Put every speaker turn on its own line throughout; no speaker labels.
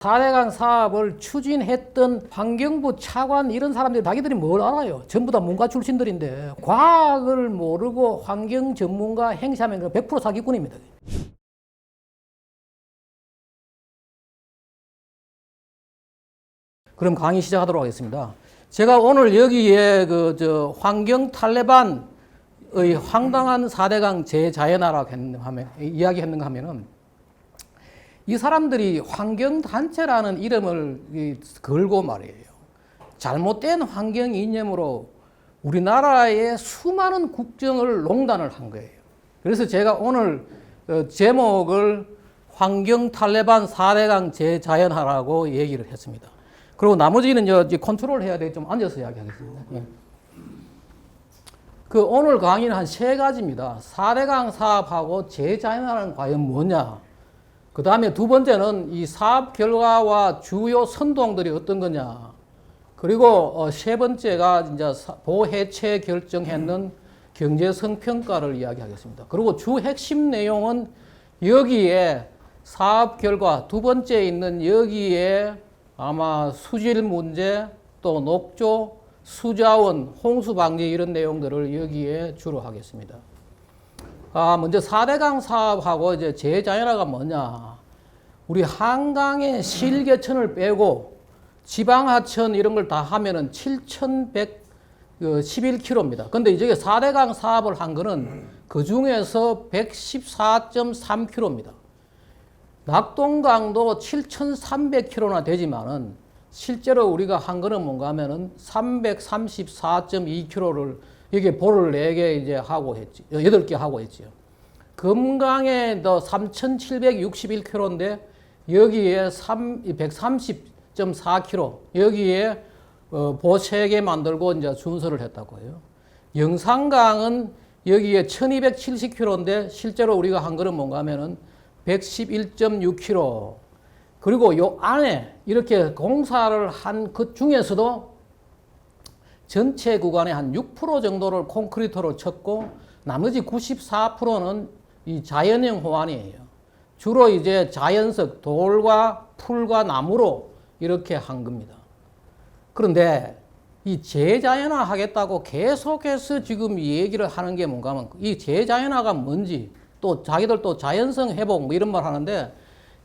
4대강 사업을 추진했던 환경부 차관 이런 사람들이 자기들이 뭘 알아요? 전부 다 문과 출신들인데 과학을 모르고 환경 전문가 행세하면 100% 사기꾼입니다. 그럼 강의 시작하도록 하겠습니다. 제가 오늘 여기에 환경 탈레반의 황당한 4대강 재자연화라고 이야기했는가 하면은 이 사람들이 환경단체라는 이름을 걸고 말이에요. 잘못된 환경 이념으로 우리나라의 수많은 국정을 농단을 한 거예요. 그래서 제가 오늘 제목을 환경 탈레반 4대강 재자연화라고 얘기를 했습니다. 그리고 나머지는 이제 컨트롤 해야 돼. 좀 앉아서 이야기하겠습니다. 예. 오늘 강의는 한 3가지입니다. 4대강 사업하고 재자연화는 과연 뭐냐? 그 다음에 두 번째는 이 사업 결과와 주요 선동들이 어떤 거냐. 그리고 세 번째가 이제 보해체 결정했는 경제성 평가를 이야기하겠습니다. 그리고 주 핵심 내용은 여기에 사업 결과 두 번째 있는 여기에 아마 수질 문제 또 녹조, 수자원, 홍수 방지 이런 내용들을 여기에 주로 하겠습니다. 먼저 4대강 사업하고 이제 재자연화가 뭐냐. 우리 한강의 실개천을 빼고 지방하천 이런 걸 다 하면은 7,111km입니다. 근데 이제 4대강 사업을 한 거는 그 중에서 114.3km입니다. 낙동강도 7,300km나 되지만은 실제로 우리가 한 거는 뭔가 하면은 334.2km를 여기 볼을 4개 이제 하고 했지. 8개 하고 했지요. 금강에 3,761km인데 여기에 130.4km 여기에 보 3개 만들고 이제 준설을 했다고 해요. 영산강은 여기에 1,270km인데 실제로 우리가 한 거는 뭔가 하면은 111.6km. 그리고 요 안에 이렇게 공사를 한 그 중에서도 전체 구간의 한 6% 정도를 콘크리트로 쳤고 나머지 94%는 이 자연형 호환이에요. 주로 이제 자연석 돌과 풀과 나무로 이렇게 한 겁니다. 그런데 이 재자연화 하겠다고 계속해서 지금 이 얘기를 하는 게 뭔가 하면 이 재자연화가 뭔지 또 자기들 또 자연성 회복 뭐 이런 말 하는데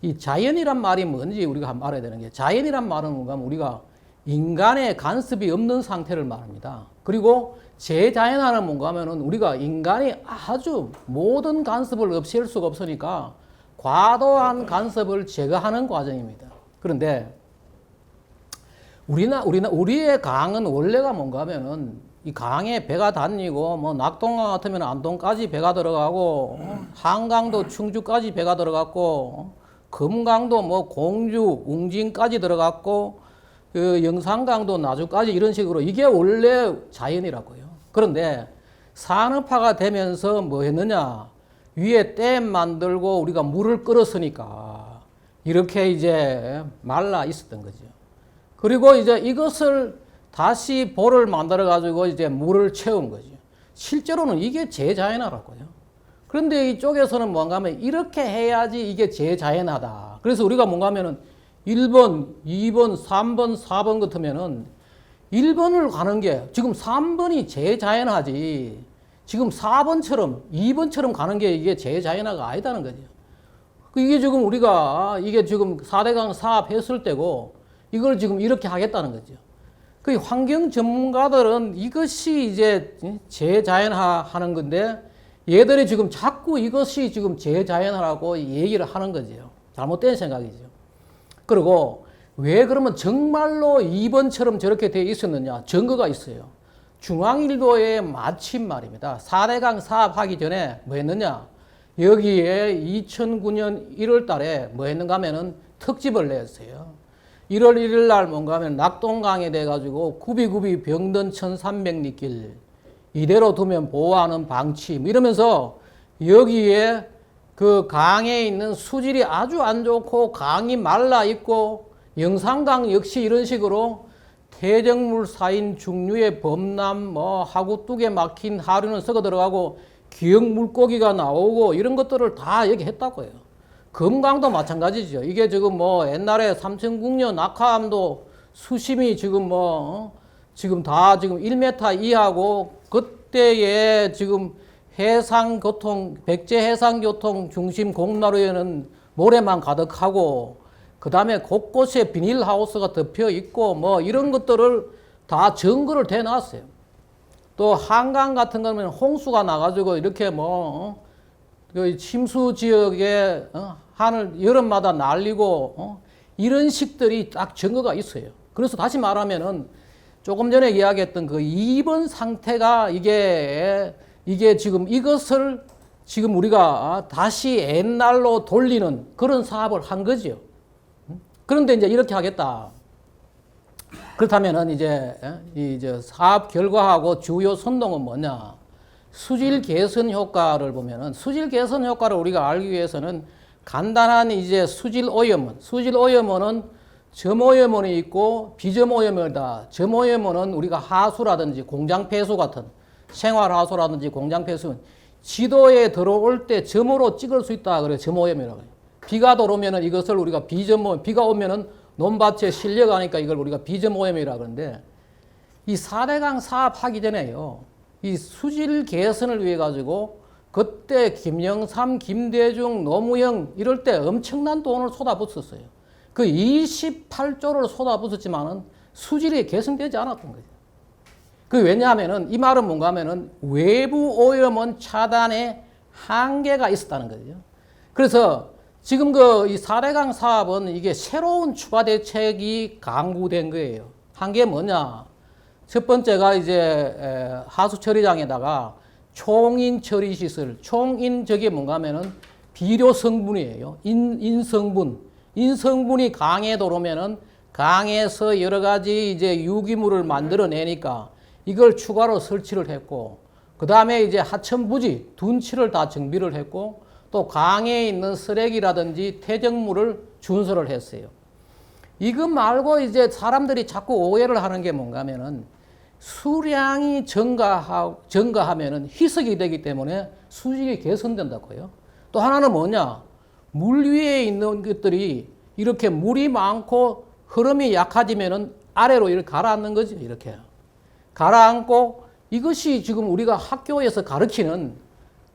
이 자연이란 말이 뭔지 우리가 한번 알아야 되는 게 자연이란 말은 뭔가 하면 우리가 인간의 간섭이 없는 상태를 말합니다. 그리고 재자연화는 뭔가 하면은 우리가 인간이 아주 모든 간섭을 없앨 수가 없으니까 과도한 간섭을 제거하는 과정입니다. 그런데 우리의 강은 원래가 뭔가 하면은 이 강에 배가 다니고 뭐 낙동강 같으면 안동까지 배가 들어가고 한강도 충주까지 배가 들어갔고 금강도 뭐 공주, 웅진까지 들어갔고 영산강도 나주까지 이런 식으로 이게 원래 자연이라고요. 그런데 산업화가 되면서 뭐 했느냐. 위에 댐 만들고 우리가 물을 끌었으니까 이렇게 이제 말라 있었던 거죠. 그리고 이제 이것을 다시 볼을 만들어 가지고 이제 물을 채운 거죠. 실제로는 이게 재자연화라고요. 그런데 이쪽에서는 뭔가 하면 이렇게 해야지 이게 재자연화다. 그래서 우리가 뭔가 하면은 1번, 2번, 3번, 4번 같으면은 1번을 가는 게 지금 3번이 재자연화지 지금 4번처럼 2번처럼 가는 게 이게 재자연화가 아니다는 거죠. 이게 지금 우리가 이게 지금 4대강 사업했을 때고 이걸 지금 이렇게 하겠다는 거죠. 그 환경 전문가들은 이것이 이제 재자연화 하는 건데 얘들이 지금 자꾸 이것이 지금 재자연화라고 얘기를 하는 거죠. 잘못된 생각이죠. 그리고 왜 그러면 정말로 2번처럼 저렇게 되어 있었느냐? 증거가 있어요. 중앙일보에 마침 말입니다. 4대강 사업하기 전에 뭐 했느냐? 여기에 2009년 1월 달에 뭐 했는가 하면은 특집을 냈어요. 1월 1일 날 뭔가 하면 낙동강에 돼가지고 구비구비 병든 1300리길 이대로 두면 보호하는 방치 이러면서 여기에 그 강에 있는 수질이 아주 안 좋고 강이 말라 있고 영산강 역시 이런 식으로 퇴적물 쌓인 중류의 범람 뭐 하구 뚝에 막힌 하류는 썩어 들어가고 기역 물고기가 나오고 이런 것들을 다 얘기했다고 해요. 금강도 마찬가지죠. 이게 지금 뭐 옛날에 삼천국녀 낙하암도 수심이 지금 지금 다 지금 1m 이하고 그때에 지금 해상교통, 백제 해상교통 중심 공로에는 모래만 가득하고 그 다음에 곳곳에 비닐하우스가 덮여 있고 뭐 이런 것들을 다 증거를 대놨어요. 또 한강 같은 거는 홍수가 나가지고 이렇게 그 침수 지역에 하늘 여름마다 날리고 이런 식들이 딱 증거가 있어요. 그래서 다시 말하면은 조금 전에 이야기했던 그 2번 상태가 이게 지금 이것을 지금 우리가 다시 옛날로 돌리는 그런 사업을 한 거지요. 그런데 이제 이렇게 하겠다. 그렇다면은 이제 사업 결과하고 주요 선동은 뭐냐? 수질 개선 효과를 보면은 수질 개선 효과를 우리가 알기 위해서는 간단한 이제 수질 오염원은 점오염원이 있고 비점오염원이다. 점오염원은 우리가 하수라든지 공장폐수 같은 생활하수라든지 공장폐수 지도에 들어올 때 점으로 찍을 수 있다. 그래 점오염이라고 해요. 비가 들어오면은 이것을 우리가 비점오염, 비가 오면은 논밭에 실려가니까 이걸 우리가 비점오염이라고 그러는데 이 4대강 사업하기 전에요. 이 수질 개선을 위해 가지고 그때 김영삼, 김대중, 노무현 이럴 때 엄청난 돈을 쏟아붓었어요. 그 28조를 쏟아붓었지만은 수질이 개선되지 않았던 거죠. 그 왜냐하면은 이 말은 뭔가 하면은 외부 오염원 차단에 한계가 있었다는 거죠. 그래서 지금 이 4대강 사업은 이게 새로운 추가 대책이 강구된 거예요. 한 게 뭐냐? 첫 번째가 이제 하수 처리장에다가 총인 처리 시설, 총인 저게 뭔가 하면은 비료 성분이에요. 인성분이 강에 들어오면은 강에서 여러 가지 이제 유기물을 만들어내니까 이걸 추가로 설치를 했고, 그 다음에 이제 하천부지, 둔치를 다 정비를 했고, 또 강에 있는 쓰레기라든지 퇴적물을 준설을 했어요. 이거 말고 이제 사람들이 자꾸 오해를 하는 게 뭔가 하면은 수량이 증가하면은 희석이 되기 때문에 수질이 개선된다고요. 또 하나는 뭐냐? 물 위에 있는 것들이 이렇게 물이 많고 흐름이 약해지면은 아래로 이렇게 가라앉는 거죠. 이렇게. 가라앉고 이것이 지금 우리가 학교에서 가르치는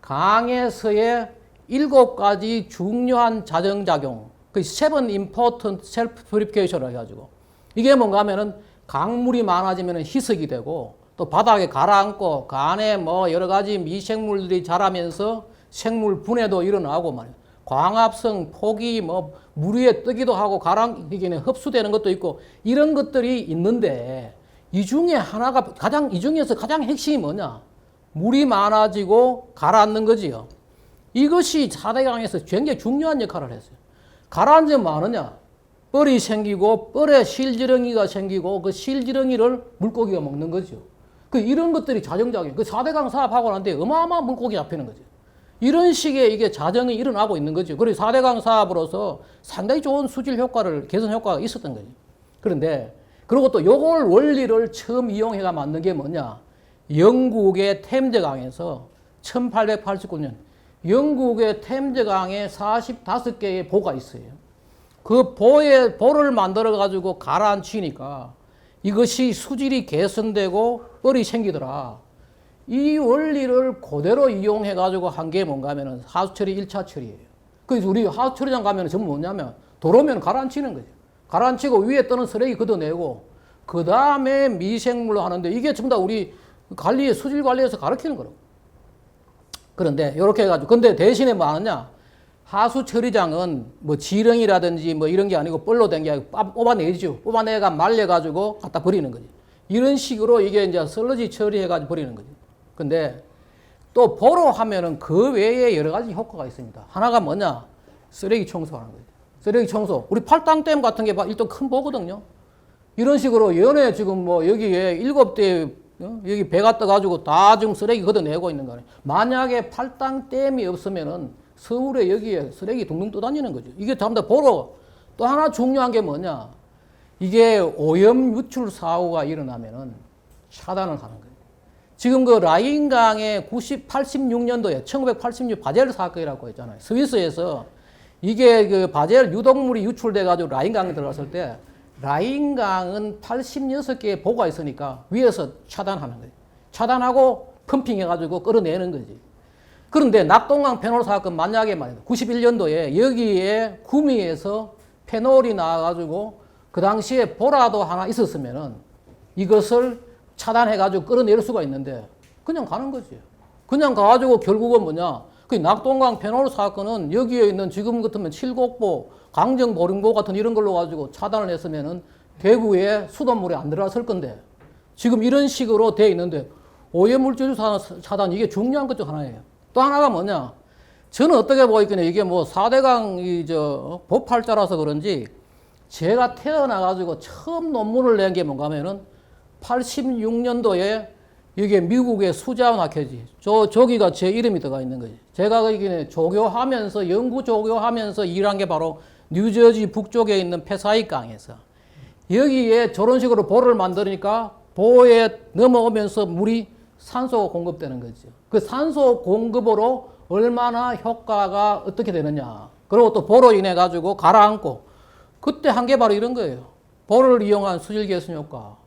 강에서의 7가지 중요한 자정작용. 그 7 important self purification을 해가지고. 이게 뭔가 하면은 강물이 많아지면 희석이 되고 또 바닥에 가라앉고 그 안에 뭐 여러 가지 미생물들이 자라면서 생물 분해도 일어나고 말이에요. 광합성, 폭이 물 위에 뜨기도 하고 이게 흡수되는 것도 있고 이런 것들이 있는데 이 중에서 가장 핵심이 뭐냐? 물이 많아지고 가라앉는 거지요. 이것이 4대강에서 굉장히 중요한 역할을 했어요. 가라앉으면 많으냐? 뻘이 생기고 뻘에 실지렁이가 생기고 그 실지렁이를 물고기가 먹는 거죠. 이런 것들이 자정작용. 4대강 사업하고 난데 어마어마한 물고기 잡히는 거죠. 이런 식의 이게 자정이 일어나고 있는 거죠. 그래서 4대강 사업으로서 상당히 좋은 수질 효과를, 개선 효과가 있었던 거죠. 그런데, 그리고 또 요걸 원리를 처음 이용해가 만든 게 뭐냐? 영국의 템즈강에서 1889년, 영국의 템즈강에 45개의 보가 있어요. 그 보를 만들어가지고 가라앉히니까 이것이 수질이 개선되고 뻘이 생기더라. 이 원리를 그대로 이용해가지고 한 게 뭔가 하면은 하수처리 1차 처리예요. 그래서 우리 하수처리장 가면 전부 뭐냐면 도로면 가라앉히는 거죠. 가라앉히고 위에 떠는 쓰레기 걷어내고 그 다음에 미생물로 하는데 이게 전부 다 우리 수질 관리에서 가르치는 거라고. 그런데 이렇게 해가지고 근데 대신에 뭐 하느냐? 하수 처리장은 뭐 지렁이라든지 뭐 이런 게 아니고 뻘로 된 게 아니고 뽑아내죠. 뽑아내가 말려가지고 갖다 버리는 거지. 이런 식으로 이게 이제 슬러지 처리해가지고 버리는 거지. 근데 또 보로 하면은 그 외에 여러 가지 효과가 있습니다. 하나가 뭐냐? 쓰레기 청소하는 거죠. 쓰레기 청소. 우리 팔당댐 같은 게 일단 큰 보거든요. 이런 식으로 연에 지금 뭐 여기에 7대 여기 배가 떠가지고 다 지금 쓰레기 걷어내고 있는 거예요. 만약에 팔당댐이 없으면은 서울에 여기에 쓰레기 둥둥 떠다니는 거죠. 이게 전부 다 보로. 또 하나 중요한 게 뭐냐? 이게 오염 유출 사고가 일어나면은 차단을 하는 거예요. 지금 그 라인강에 86년도에 1986 바젤 사건이라고 했잖아요. 스위스에서 이게 그 바젤 유독물이 유출돼가지고 라인강에 들어갔을 때 라인강은 86개의 보가 있으니까 위에서 차단하는 거예요. 차단하고 펌핑해가지고 끌어내는 거지. 그런데 낙동강 페놀 사건 만약에 말이야 91년도에 여기에 구미에서 페놀이 나와가지고 그 당시에 보라도 하나 있었으면은 이것을 차단해가지고 끌어낼 수가 있는데 그냥 가는 거지. 그냥 가가지고 결국은 뭐냐. 그 낙동강 페놀 사건은 여기에 있는 지금 같으면 칠곡보, 강정 보령보 같은 이런 걸로 가지고 차단을 했으면은 대구에 수돗물이 안 들어갔을 건데 지금 이런 식으로 돼 있는데 오염물질 차단 이게 중요한 것 중 하나예요. 또 하나가 뭐냐. 저는 어떻게 보이겠냐. 이게 뭐 4대강 보팔자라서 그런지 제가 태어나가지고 처음 논문을 낸 게 뭔가 하면은 86년도에 이게 미국의 수자원 학회지. 저기가 제 이름이 들어가 있는 거지. 제가 거기 조교하면서, 연구 조교하면서 일한 게 바로 뉴저지 북쪽에 있는 페사이 강에서. 여기에 저런 식으로 보를 만드니까 보에 넘어오면서 물이 산소 공급되는 거죠. 그 산소 공급으로 얼마나 효과가 어떻게 되느냐. 그리고 또 보로 인해 가지고 가라앉고 그때 한 게 바로 이런 거예요. 보를 이용한 수질 개선 효과.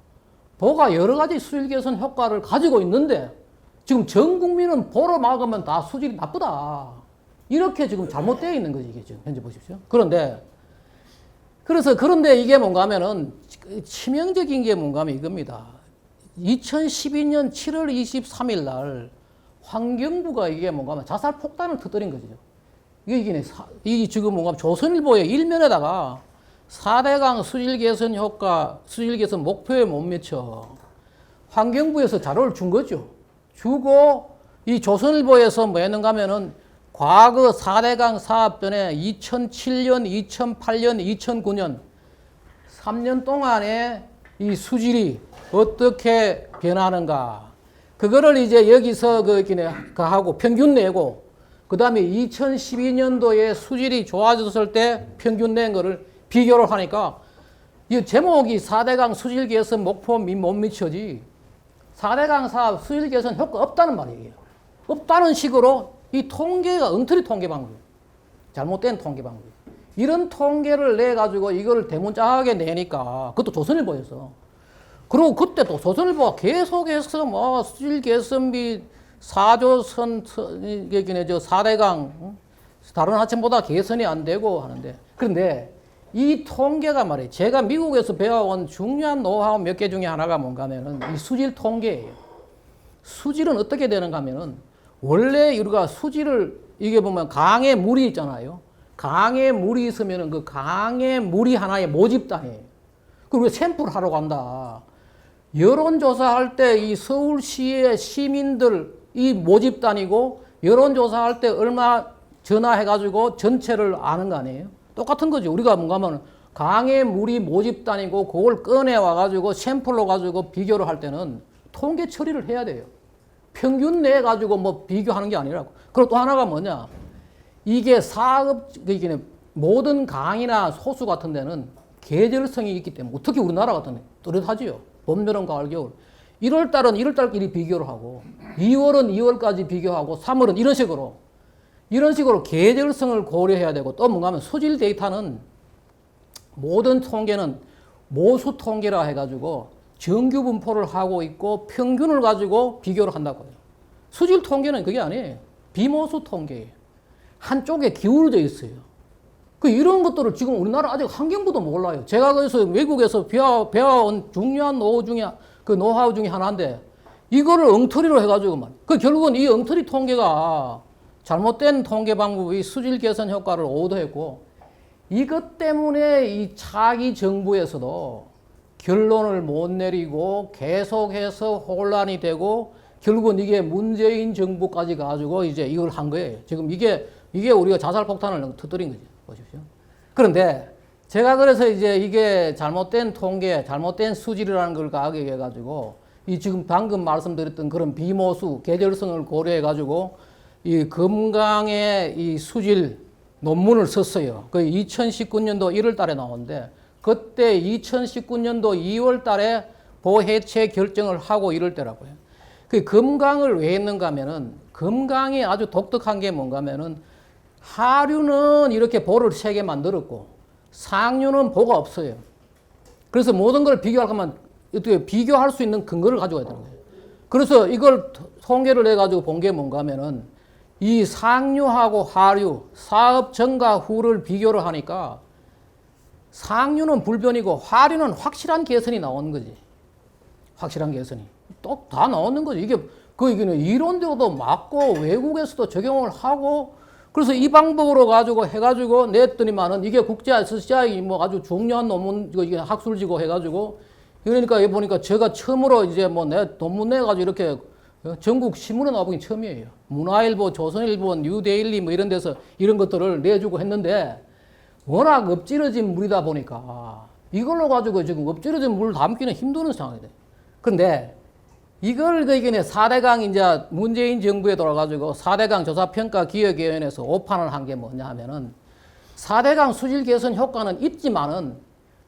보가 여러 가지 수질 개선 효과를 가지고 있는데 지금 전 국민은 보로 막으면 다 수질이 나쁘다. 이렇게 지금 잘못되어 있는 거지, 이게 지금 현재 보십시오. 그런데 이게 뭔가 하면은 치명적인 게 뭔가 하면 이겁니다. 2012년 7월 23일 날 환경부가 이게 뭔가 하면 자살 폭탄을 터뜨린 거죠. 이게 지금 뭔가 조선일보의 일면에다가 4대강 수질 개선 효과, 수질 개선 목표에 못 미쳐. 환경부에서 자료를 준 거죠. 주고 이 조선일보에서 뭐 했는가 하면은 과거 4대강 사업 전에 2007년, 2008년, 2009년 3년 동안에 이 수질이 어떻게 변하는가. 그거를 이제 여기서 하고 평균 내고 그 다음에 2012년도에 수질이 좋아졌을 때 평균 낸 거를 비교를 하니까 이 제목이 4대강 수질 개선 목표 못 미쳐지 4대강 사업 수질 개선 효과 없다는 말이에요. 없다는 식으로 이 통계가 엉터리 통계 방법, 잘못된 통계 방법. 이런 통계를 내가지고 이걸 대문짝하게 내니까 그것도 조선일보에서. 그리고 그때 또 조선일보가 계속해서 뭐 수질 개선비 4조선, 4대강, 다른 하천보다 개선이 안 되고 하는데. 그런데 이 통계가 말이에요. 제가 미국에서 배워온 중요한 노하우 몇 개 중에 하나가 뭔가 하면은 이 수질 통계예요. 수질은 어떻게 되는가 하면은 원래 우리가 수질을 이게 보면 강에 물이 있잖아요. 강에 물이 있으면은 그 강에 물이 하나의 모집단이에요. 그리고 샘플 하러 간다. 여론조사할 때 이 서울시의 시민들 이 모집단이고 여론조사할 때 얼마 전화해가지고 전체를 아는 거 아니에요? 똑같은 거죠. 우리가 뭔가 하면 강에 물이 모집단이고 그걸 꺼내와가지고 샘플로 가지고 비교를 할 때는 통계 처리를 해야 돼요. 평균 내 가지고 뭐 비교하는 게 아니라고. 그리고 또 하나가 뭐냐. 이게 모든 강이나 호수 같은 데는 계절성이 있기 때문에 특히 우리나라 같은 데 뚜렷하지요. 봄, 여름, 가을, 겨울. 1월 달은 1월 달끼리 비교를 하고 2월은 2월까지 비교하고 3월은 이런 식으로 계절성을 고려해야 되고 또 뭔가 하면 수질 데이터는 모든 통계는 모수 통계라 해가지고 정규 분포를 하고 있고 평균을 가지고 비교를 한다고요. 수질 통계는 그게 아니에요. 비모수 통계예요. 한쪽에 기울어져 있어요. 이런 것들을 지금 우리나라 아직 환경부도 몰라요. 제가 그래서 외국에서 배워온 중요한 노하우 중에 하나인데 이거를 엉터리로 해가지고 결국은 이 엉터리 통계가 잘못된 통계 방법이 수질 개선 효과를 오도했고 이것 때문에 이 차기 정부에서도 결론을 못 내리고 계속해서 혼란이 되고 결국은 이게 문재인 정부까지 가지고 이제 이걸 한 거예요. 지금 이게 우리가 자살 폭탄을 터뜨린 거죠. 보십시오. 그런데 제가 그래서 이제 이게 잘못된 통계, 잘못된 수질이라는 걸 가격해가지고 이 지금 방금 말씀드렸던 그런 비모수, 계절성을 고려해가지고 이 금강의 이 수질 논문을 썼어요. 그 2019년도 1월 달에 나오는데 그때 2019년도 2월 달에 보해체 결정을 하고 이럴 때라고요. 그 금강을 왜 했는가 하면은 금강이 아주 독특한 게 뭔가 하면은 하류는 이렇게 보를 3개 만들었고 상류는 보가 없어요. 그래서 모든 걸 비교할 거면 어떻게 비교할 수 있는 근거를 가져야 되는 거예요. 그래서 이걸 통계를 내가지고 본 게 뭔가 하면은 이 상류하고 하류, 사업 전과 후를 비교를 하니까 상류는 불변이고 하류는 확실한 개선이 나오는 거지. 확실한 개선이. 또 다 나오는 거지. 이게 이론대로도 맞고 외국에서도 적용을 하고 그래서 이 방법으로 가지고 해가지고 냈더니만은 이게 국제 SCI 뭐 아주 중요한 논문 이게 학술지고 해가지고 그러니까 여기 보니까 제가 처음으로 이제 뭐 내 논문 내가지고 이렇게 전국 신문에 나와보긴 처음이에요. 문화일보, 조선일보, 뉴데일리 뭐 이런 데서 이런 것들을 내주고 했는데 워낙 엎질러진 물이다 보니까 이걸로 가지고 지금 엎질러진 물 담기는 힘든 상황이 돼. 그런데 이걸 이번에 4대강 이제 문재인 정부에 돌아가지고 4대강 조사평가 기획위원회에서 오판을 한 게 뭐냐 하면은 4대강 수질 개선 효과는 있지만은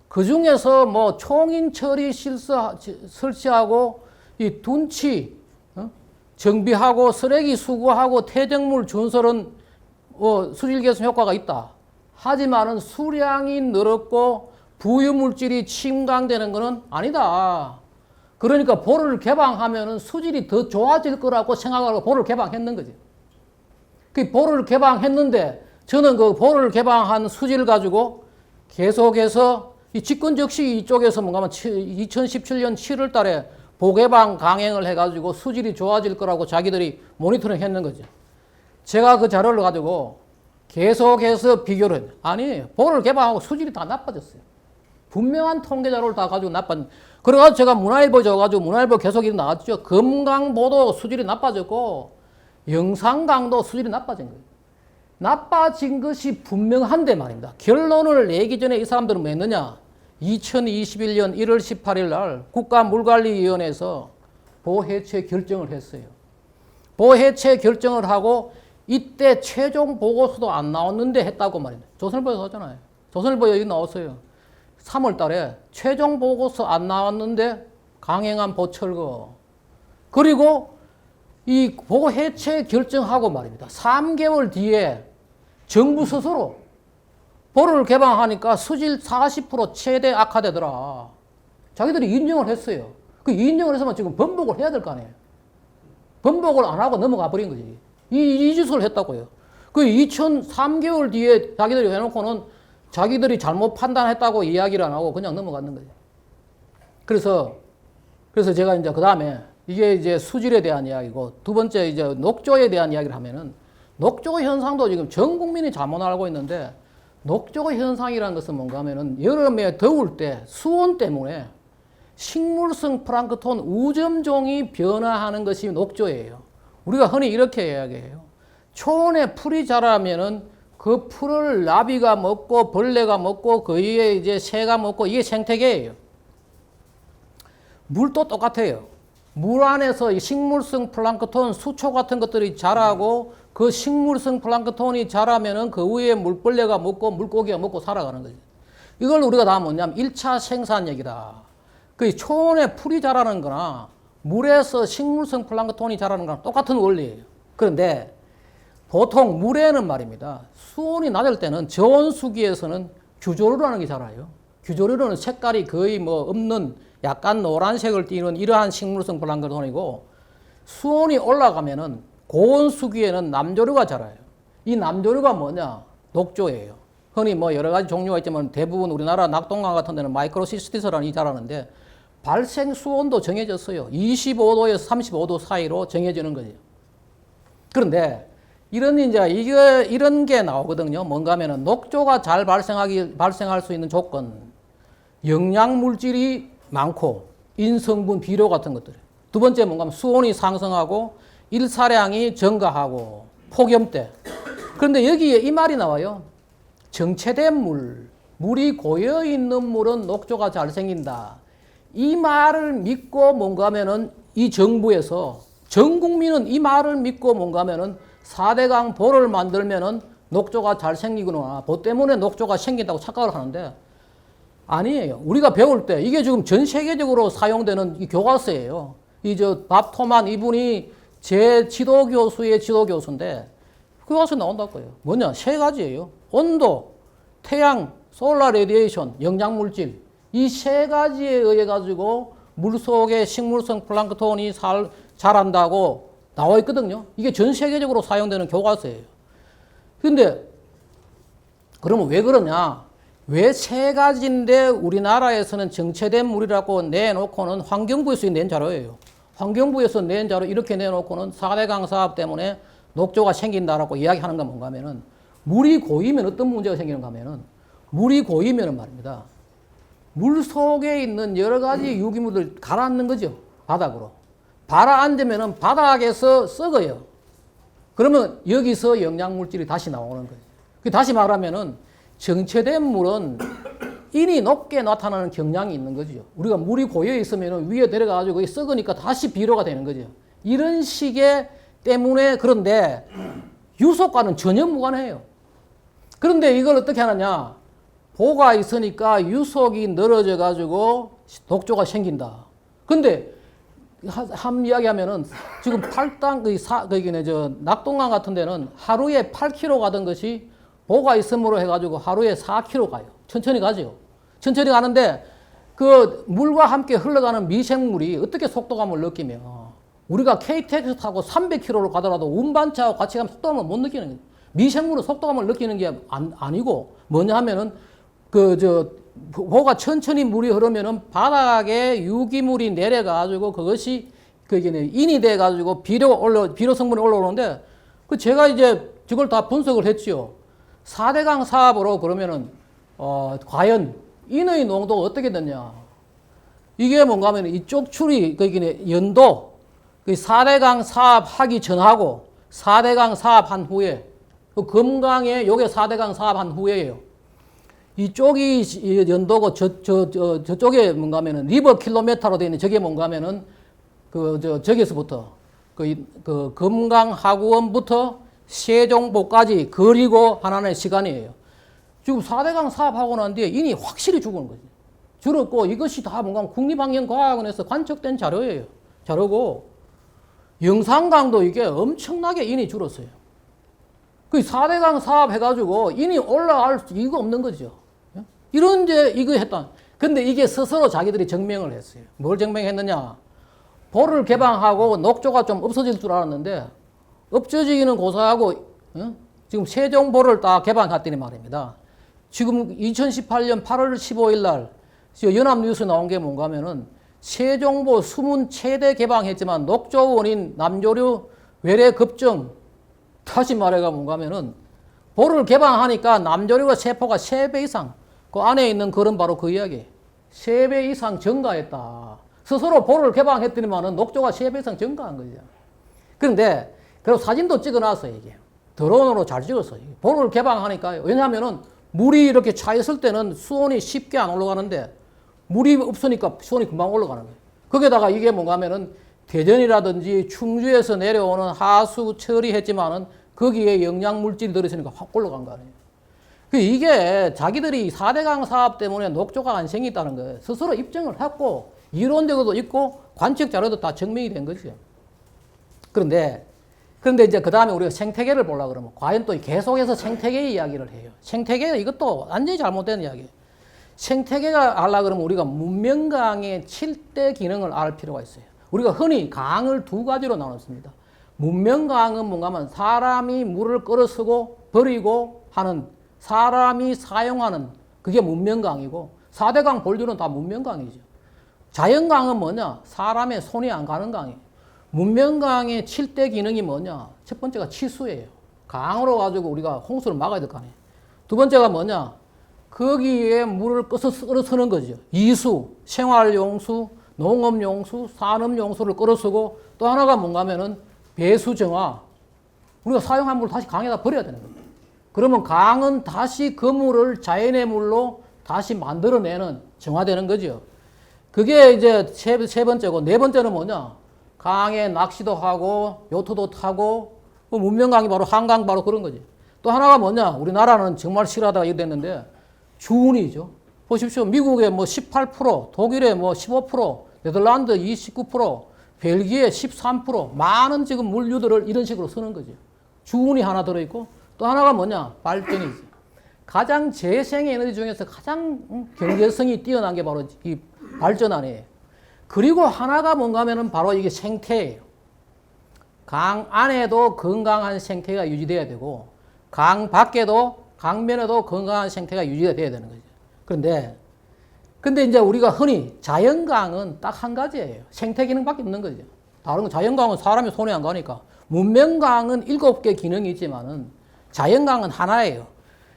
그 중에서 뭐 총인 처리 설치하고 이 둔치 정비하고 쓰레기 수거하고 퇴적물 준설은 수질 개선 효과가 있다. 하지만은 수량이 늘었고 부유물질이 침강되는 것은 아니다. 그러니까 보를 개방하면은 수질이 더 좋아질 거라고 생각하고 보를 개방했는 거지. 그 보를 개방했는데 저는 그 보를 개방한 수질을 가지고 계속해서 이 집권 적시 이쪽에서 뭔가 하면 2017년 7월 달에 보개방 강행을 해가지고 수질이 좋아질 거라고 자기들이 모니터링 했는 거죠. 제가 그 자료를 가지고 계속해서 비교를 했는데 아니 보를 개방하고 수질이 다 나빠졌어요. 분명한 통계 자료를 다 가지고 그래가지고 제가 문화일보 줘가지고 문화일보 계속 이렇게 나왔죠. 금강보도 수질이 나빠졌고 영산강도 수질이 나빠진 거예요. 나빠진 것이 분명한데 말입니다. 결론을 내기 전에 이 사람들은 뭐 했느냐? 2021년 1월 18일 날 국가물관리위원회에서 보해체 결정을 했어요. 보해체 결정을 하고 이때 최종 보고서도 안 나왔는데 했다고 말입니다. 조선일보에 나왔잖아요. 조선일보에 여기 나왔어요. 3월 달에 최종 보고서 안 나왔는데 강행한 보철거. 그리고 이 보해체 결정하고 말입니다. 3개월 뒤에 정부 스스로 보를 개방하니까 수질 40% 최대 악화되더라. 자기들이 인정을 했어요. 그 인정을 해서만 지금 번복을 해야 될 거 아니에요. 번복을 안 하고 넘어가 버린 거지. 이 짓을 했다고요. 그 3개월 뒤에 자기들이 해놓고는 자기들이 잘못 판단했다고 이야기를 안 하고 그냥 넘어갔는 거죠. 그래서 제가 이제 그 다음에 이게 이제 수질에 대한 이야기고 두 번째 이제 녹조에 대한 이야기를 하면은 녹조 현상도 지금 전 국민이 잘못 알고 있는데 녹조 현상이라는 것은 뭔가 하면은 여름에 더울 때 수온 때문에 식물성 플랑크톤 우점종이 변화하는 것이 녹조예요. 우리가 흔히 이렇게 이야기해요. 초원에 풀이 자라면은 그 풀을 나비가 먹고 벌레가 먹고 그 위에 이제 새가 먹고 이게 생태계예요. 물도 똑같아요. 물 안에서 이 식물성 플랑크톤, 수초 같은 것들이 자라고 그 식물성 플랑크톤이 자라면은 그 위에 물벌레가 먹고 물고기가 먹고 살아가는 거죠. 이걸 우리가 다 뭐냐면 1차 생산력이다. 그 초원에 풀이 자라는 거나 물에서 식물성 플랑크톤이 자라는 거랑 똑같은 원리예요. 그런데 보통 물에는 말입니다. 수온이 낮을 때는 저온수기에서는 규조류라는 게 자라요. 규조류는 색깔이 거의 뭐 없는 약간 노란색을 띠는 이러한 식물성 플랑크톤이고 수온이 올라가면은 고온수기에는 남조류가 자라요. 이 남조류가 뭐냐? 녹조예요. 흔히 뭐 여러 가지 종류가 있지만 대부분 우리나라 낙동강 같은 데는 마이크로시스티스라는 이 자라는데 발생 수온도 정해졌어요. 25도에서 35도 사이로 정해지는 거죠. 그런데 이런 게 나오거든요. 뭔가 하면은 녹조가 잘 발생할 수 있는 조건, 영양 물질이 많고 인성분 비료 같은 것들. 두 번째 뭔가 하면 수온이 상승하고 일사량이 증가하고 폭염때. 그런데 여기에 이 말이 나와요. 정체된 물이 고여 있는 물은 녹조가 잘 생긴다. 이 말을 믿고 뭔가 하면은 이 정부에서 전 국민은 이 말을 믿고 뭔가 하면은 4대강 보를 만들면은 녹조가 잘 생기거나 보 때문에 녹조가 생긴다고 착각을 하는데 아니에요. 우리가 배울 때 이게 지금 전 세계적으로 사용되는 이 교과서예요. 밥 토만 이분이 제 지도교수의 지도교수인데 그거 와서 나온다고 거예요. 뭐냐? 세 가지예요. 온도, 태양, 솔라 레디에이션, 영양물질. 이 세 가지에 의해 가지고 물속에 식물성 플랑크톤이 자란다고 나와 있거든요. 이게 전 세계적으로 사용되는 교과서예요. 근데 그러면 왜 그러냐? 왜 세 가지인데 우리나라에서는 정체된 물이라고 내놓고는 환경부에서 낸 자료예요. 환경부에서 낸 자료 이렇게 내놓고는 4대강 사업 때문에 녹조가 생긴다라고 이야기하는 건 뭔가 하면은 물이 고이면 어떤 문제가 생기는가 하면은 물이 고이면은 말입니다. 물 속에 있는 여러 가지 유기물들 가라앉는 거죠. 바닥으로. 가라앉으면은 바닥에서 썩어요. 그러면 여기서 영양물질이 다시 나오는 거예요. 다시 말하면은 정체된 물은 인이 높게 나타나는 경향이 있는 거죠. 우리가 물이 고여 있으면 위에 내려가가지고 썩으니까 다시 비료가 되는 거죠. 이런 식의 때문에 그런데 유속과는 전혀 무관해요. 그런데 이걸 어떻게 하느냐? 보가 있으니까 유속이 늘어져 가지고 녹조가 생긴다. 근데 한 이야기 하면은 지금 낙동강 같은 데는 하루에 8km 가던 것이 보가 있음으로 해가지고 하루에 4km 가요. 천천히 가죠. 천천히 가는데 그 물과 함께 흘러가는 미생물이 어떻게 속도감을 느끼며 우리가 KTX 타고 300km로 가더라도 운반차하고 같이 가면 속도감을 못 느끼는 거예요. 미생물은 속도감을 느끼는 게 아니고 뭐냐 하면은 보가 천천히 물이 흐르면은 바닥에 유기물이 내려가지고 그것이 인이 돼가지고 비료 성분이 올라오는데 제가 이제 저걸 다 분석을 했지요. 4대강 사업으로 그러면은 과연 인의 농도가 어떻게 됐냐? 이게 뭔가 하면 이쪽 줄이 연도 4대강 사업하기 전하고 4대강 사업한 후에 금강에 요게 4대강 사업한 후에예요. 이쪽이 연도고 저쪽에 뭔가 하면은 리버 킬로미터로 되어 있는 저게 뭔가 하면은 저기서부터 금강 하구원부터 세종보까지 그리고 하나의 시간이에요. 지금 4대강 사업하고 난 뒤에 인이 확실히 죽은 거지. 줄었고 이것이 다 뭔가 국립환경과학원에서 관측된 자료고 영산강도 이게 엄청나게 인이 줄었어요. 그 4대강 사업 해가지고 인이 올라갈 이유가 없는 거죠. 이런 이거 했다. 근데 이게 스스로 자기들이 증명을 했어요. 뭘 증명했느냐? 보를 개방하고 녹조가 좀 없어질 줄 알았는데 없어지기는 고사하고 지금 세종보를 딱 개방했더니 말입니다. 지금 2018년 8월 15일 날 연합뉴스 나온 게 뭔가 하면은 세종보 수문 최대 개방했지만 녹조 원인 남조류 외래 급증 다시 말해가 뭔가 하면은 보를 개방하니까 남조류가 세포가 3배 이상 그 안에 있는 글은 바로 그 이야기 3배 이상 증가했다. 스스로 보를 개방했더니만은 녹조가 3배 이상 증가한 거죠. 그런데 그리고 사진도 찍어놨어요. 이게 드론으로 잘 찍었어요. 보를 개방하니까 왜냐하면은 물이 이렇게 차 있을 때는 수온이 쉽게 안 올라가는데 물이 없으니까 수온이 금방 올라가는 거예요. 거기다가 이게 뭔가 하면은 대전이라든지 충주에서 내려오는 하수 처리했지만은 거기에 영양물질이 들어있으니까 확 올라간 거 아니에요. 이게 자기들이 4대강 사업 때문에 녹조가 안 생겼다는 거예요. 스스로 입증을 했고 이론적으로도 있고 관측 자료도 다 증명이 된 거죠. 그런데 이제 그 다음에 우리가 생태계를 보려고 그러면 과연 또 계속해서 생태계 이야기를 해요. 생태계 이것도 완전히 잘못된 이야기예요. 생태계가 알라 그러면 우리가 문명강의 7대 기능을 알 필요가 있어요. 우리가 흔히 강을 두 가지로 나눴습니다. 문명강은 뭔가 하면 사람이 물을 끌어쓰고 버리고 하는 사람이 사용하는 그게 문명강이고 4대강 본류는 다 문명강이죠. 자연강은 뭐냐? 사람의 손이 안 가는 강이에요. 문명강의 7대 기능이 뭐냐? 첫 번째가 치수예요. 강으로 가지고 우리가 홍수를 막아야 될 거 아니에요. 두 번째가 뭐냐? 거기에 물을 끌어쓰는 거죠. 이수, 생활용수, 농업용수, 산업용수를 끌어쓰고 또 하나가 뭔가 하면은 배수정화. 우리가 사용한 물을 다시 강에다 버려야 되는 겁니다. 그러면 강은 다시 그 물을 자연의 물로 다시 만들어내는 정화되는 거죠. 그게 이제 세 번째고 네 번째는 뭐냐? 강에 낚시도 하고 요트도 타고 문명강이 바로 한강 바로 그런 거지. 또 하나가 뭐냐? 우리나라는 정말 싫어하다가 이렇게 됐는데 주운이죠. 보십시오. 미국에 뭐 18%, 독일에 뭐 15%, 네덜란드 29%, 벨기에 13% 많은 지금 물류들을 이런 식으로 쓰는 거죠. 주운이 하나 들어있고 또 하나가 뭐냐? 발전이지. 가장 재생 에너지 중에서 가장 경제성이 뛰어난 게 바로 이 발전 아니에요. 그리고 하나가 뭔가 하면은 바로 이게 생태예요. 강 안에도 건강한 생태가 유지돼야 되고 강 밖에도 강변에도 건강한 생태가 유지가 돼야 되는 거죠. 근데 이제 우리가 흔히 자연강은 딱 한 가지예요. 생태 기능밖에 없는 거죠. 다른 건 자연강은 사람이 손에 안 가니까. 문명강은 7개 기능이 있지만은 자연강은 하나예요.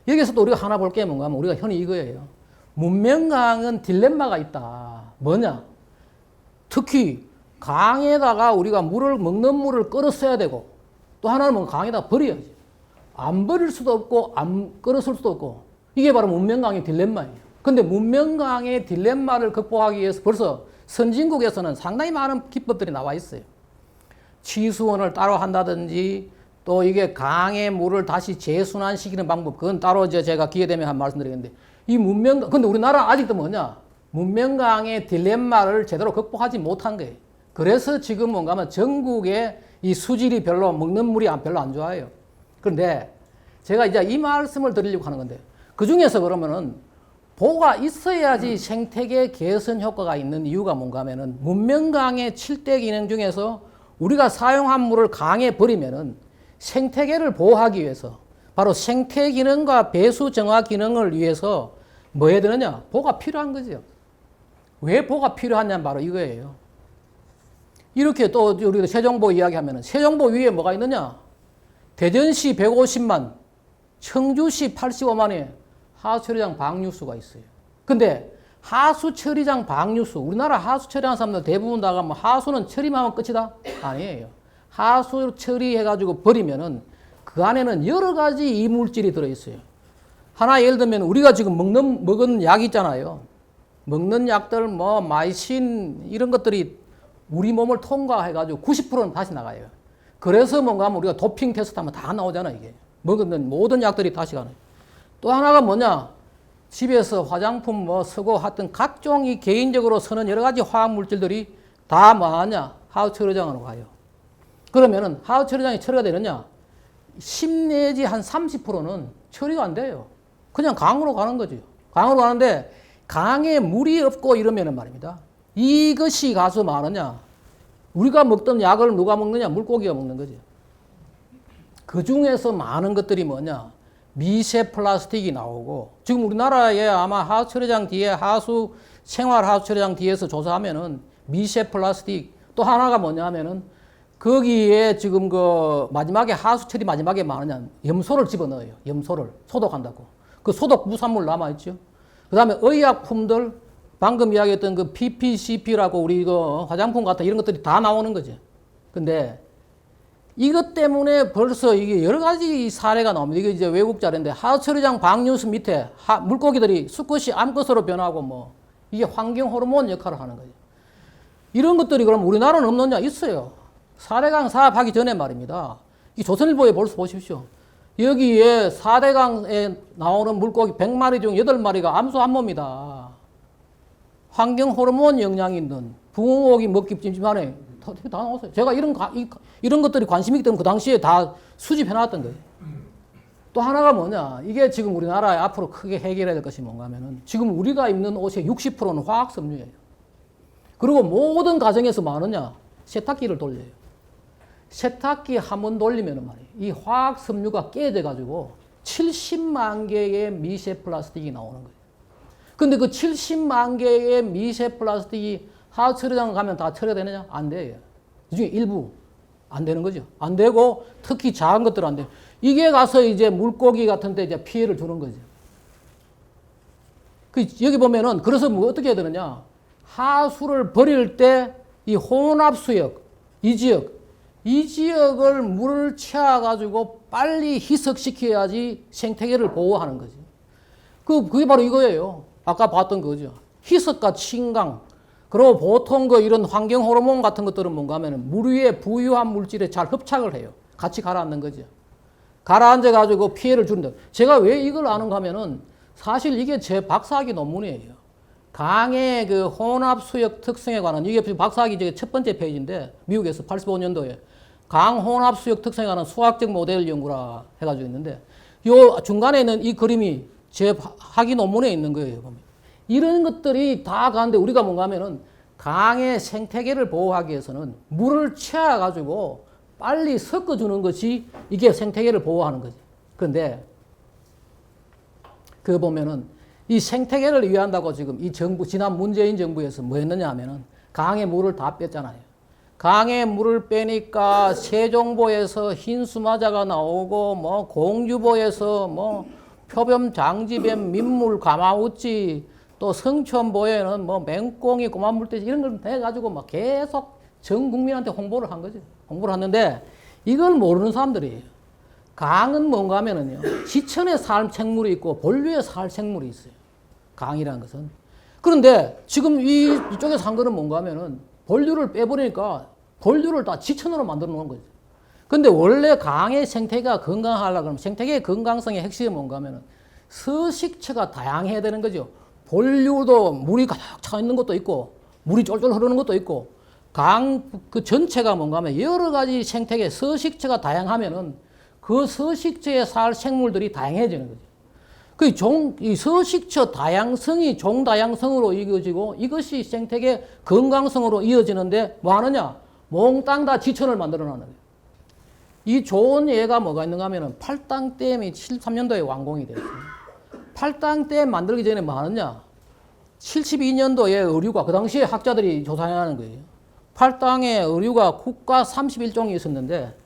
여기서도 우리가 하나 볼 게 뭔가 하면 우리가 흔히 이거예요. 문명강은 딜레마가 있다. 뭐냐? 특히 강에다가 우리가 먹는 물을 끌어 써야 되고 또 하나는 뭐 강에다 버려야지. 안 버릴 수도 없고 안 끌어 쓸 수도 없고 이게 바로 문명강의 딜레마예요. 근데 문명강의 딜레마를 극복하기 위해서 벌써 선진국에서는 상당히 많은 기법들이 나와 있어요. 취수원을 따로 한다든지 또 이게 강의 물을 다시 재순환시키는 방법 그건 따로 이제 제가 기회 되면 한 말씀드리겠는데 이 근데 우리나라 아직도 뭐냐? 문명강의 딜레마를 제대로 극복하지 못한 거예요. 그래서 지금 뭔가 하면 전국에 이 수질이 별로 먹는 물이 별로 안 좋아요. 그런데 제가 이제 이 말씀을 드리려고 하는 건데 그 중에서 그러면은 보가 있어야지 생태계 개선 효과가 있는 이유가 뭔가 하면은 문명강의 7대 기능 중에서 우리가 사용한 물을 강에 버리면은 생태계를 보호하기 위해서 바로 생태 기능과 배수 정화 기능을 위해서 뭐 해야 되느냐? 보가 필요한 거죠. 왜 보가 필요하냐면 바로 이거예요. 이렇게 또 우리가 세종보 이야기하면은 세종보 위에 뭐가 있느냐? 대전시 150만, 청주시 85만의 하수처리장 방류수가 있어요. 근데 하수처리장 방류수, 우리나라 하수처리하는 사람들 대부분 다가 뭐 하수는 처리만 하면 끝이다? 아니에요. 하수 처리해가지고 버리면은 그 안에는 여러 가지 이물질이 들어있어요. 하나 예를 들면 우리가 지금 먹은 약 있잖아요. 먹는 약들 뭐 마이신 이런 것들이 우리 몸을 통과해가지고 90%는 다시 나가요. 그래서 뭔가 하면 우리가 도핑 테스트 하면 다 나오잖아, 이게. 먹은 모든 약들이 다시 가는. 또 하나가 뭐냐? 집에서 화장품 뭐 쓰고 하여튼 각종 이 개인적으로 쓰는 여러 가지 화학 물질들이 다 뭐하냐? 하수 처리장으로 가요. 그러면은 하수 처리장이 처리가 되느냐? 10 내지 한 30%는 처리가 안 돼요. 그냥 강으로 가는 거죠. 강으로 가는데 강에 물이 없고 이러면은 말입니다. 이것이 가서 많으냐? 우리가 먹던 약을 누가 먹느냐? 물고기가 먹는 거죠. 그 중에서 많은 것들이 뭐냐? 미세 플라스틱이 나오고 지금 우리나라에 아마 하수 처리장 뒤에 생활 하수 처리장 뒤에서 조사하면은 미세 플라스틱 또 하나가 뭐냐면은 거기에 지금 그 마지막에 하수 처리 마지막에 많으냐? 염소를 집어넣어요. 염소를 소독한다고. 그 소독 부산물 남아있죠. 그 다음에 의약품들 방금 이야기했던 그 PPCP라고 우리 그 화장품 같은 이런 것들이 다 나오는 거죠. 근데 이것 때문에 벌써 이게 여러 가지 사례가 나옵니다. 이게 이제 외국 자료인데 하수처리장 방류수 밑에 물고기들이 수컷이 암컷으로 변하고 뭐 이게 환경 호르몬 역할을 하는 거죠. 이런 것들이 그럼 우리나라는 없느냐? 있어요. 사대강 사업하기 전에 말입니다. 이 조선일보에 벌써 보십시오. 여기에 사대강에 나오는 물고기 100마리 중 8마리가 암소 한 몸이다. 환경 호르몬 영향이 있는 붕어고기 먹기 찜찜하네. 다 나왔어요. 제가 이런 것들이 관심 있기 때문에 그 당시에 다 수집해 놨던 거예요. 또 하나가 뭐냐. 이게 지금 우리나라에 앞으로 크게 해결해야 될 것이 뭔가 하면은 지금 우리가 입는 옷의 60%는 화학섬유예요. 그리고 모든 가정에서 많으냐. 세탁기를 돌려요. 세탁기 한 번 돌리면 말이에요. 이 화학섬유가 깨져가지고 70만 개의 미세 플라스틱이 나오는 거예요. 근데 그 70만 개의 미세 플라스틱이 하수 처리장 가면 다 처리되느냐? 안 돼요. 이 중에 일부 안 되는 거죠. 안 되고 특히 작은 것들은 안 돼요. 이게 가서 이제 물고기 같은 데 이제 피해를 주는 거죠. 여기 보면은 그래서 뭐 어떻게 해야 되느냐? 하수를 버릴 때 이 혼합수역, 이 지역을 물을 채워가지고 빨리 희석시켜야지 생태계를 보호하는 거지. 그게 바로 이거예요. 아까 봤던 거죠. 희석과 침강. 그리고 보통 이런 환경 호르몬 같은 것들은 뭔가 하면은 물 위에 부유한 물질에 잘 흡착을 해요. 같이 가라앉는 거죠. 가라앉아가지고 피해를 준다. 제가 왜 이걸 아는가 하면은 사실 이게 제 박사학위 논문이에요. 강의 그 혼합수역 특성에 관한 이게 박사학위 첫 번째 페이지인데 미국에서 85년도에 강혼합수역 특성에 수학적 모델 연구라 해가지고 있는데 요 중간에 있는 이 그림이 제 학위 논문에 있는 거예요. 보면. 이런 것들이 다 가는데 우리가 뭔가 하면은 강의 생태계를 보호하기 위해서는 물을 채워가지고 빨리 섞어주는 것이 이게 생태계를 보호하는 거지. 그런데 그 보면은 이 생태계를 위한다고 지금 이 정부, 지난 문재인 정부에서 뭐 했느냐 하면은 강의 물을 다 뺐잖아요. 강에 물을 빼니까 세종보에서 흰수마자가 나오고 뭐 공주보에서 뭐 표범 장지뱀 민물 가마우치 또 성천보에는 뭐 맹꽁이 고만물돼지 이런 걸 해가지고 막 계속 전 국민한테 홍보를 한 거지. 홍보를 했는데 이걸 모르는 사람들이에요. 강은 뭔가 하면은요. 지천에 살 생물이 있고 본류에 살 생물이 있어요. 강이라는 것은. 그런데 지금 이쪽에서 한 거는 뭔가 하면은 본류를 빼버리니까 본류를 다 지천으로 만들어 놓은 거죠. 근데 원래 강의 생태계가 건강하려고 그러면 생태계의 건강성의 핵심이 뭔가 하면은 서식처가 다양해야 되는 거죠. 본류도 물이 가득 차 있는 것도 있고 물이 쫄쫄 흐르는 것도 있고 강 그 전체가 뭔가 하면 여러 가지 생태계 서식처가 다양하면은 그 서식처에 살 생물들이 다양해지는 거죠. 이 서식처 다양성이 종다양성으로 이어지고 이것이 생태계 건강성으로 이어지는데 뭐 하느냐? 몽땅 다 지천을 만들어 놨는 거예요. 이 좋은 예가 뭐가 있는가 하면은 팔당댐이 73년도에 완공이 되었어요. 팔당댐 만들기 전에 뭐 하느냐? 72년도에 의류가 그 당시에 학자들이 조사하는 거예요. 팔당에 의류가 국가 31종이 있었는데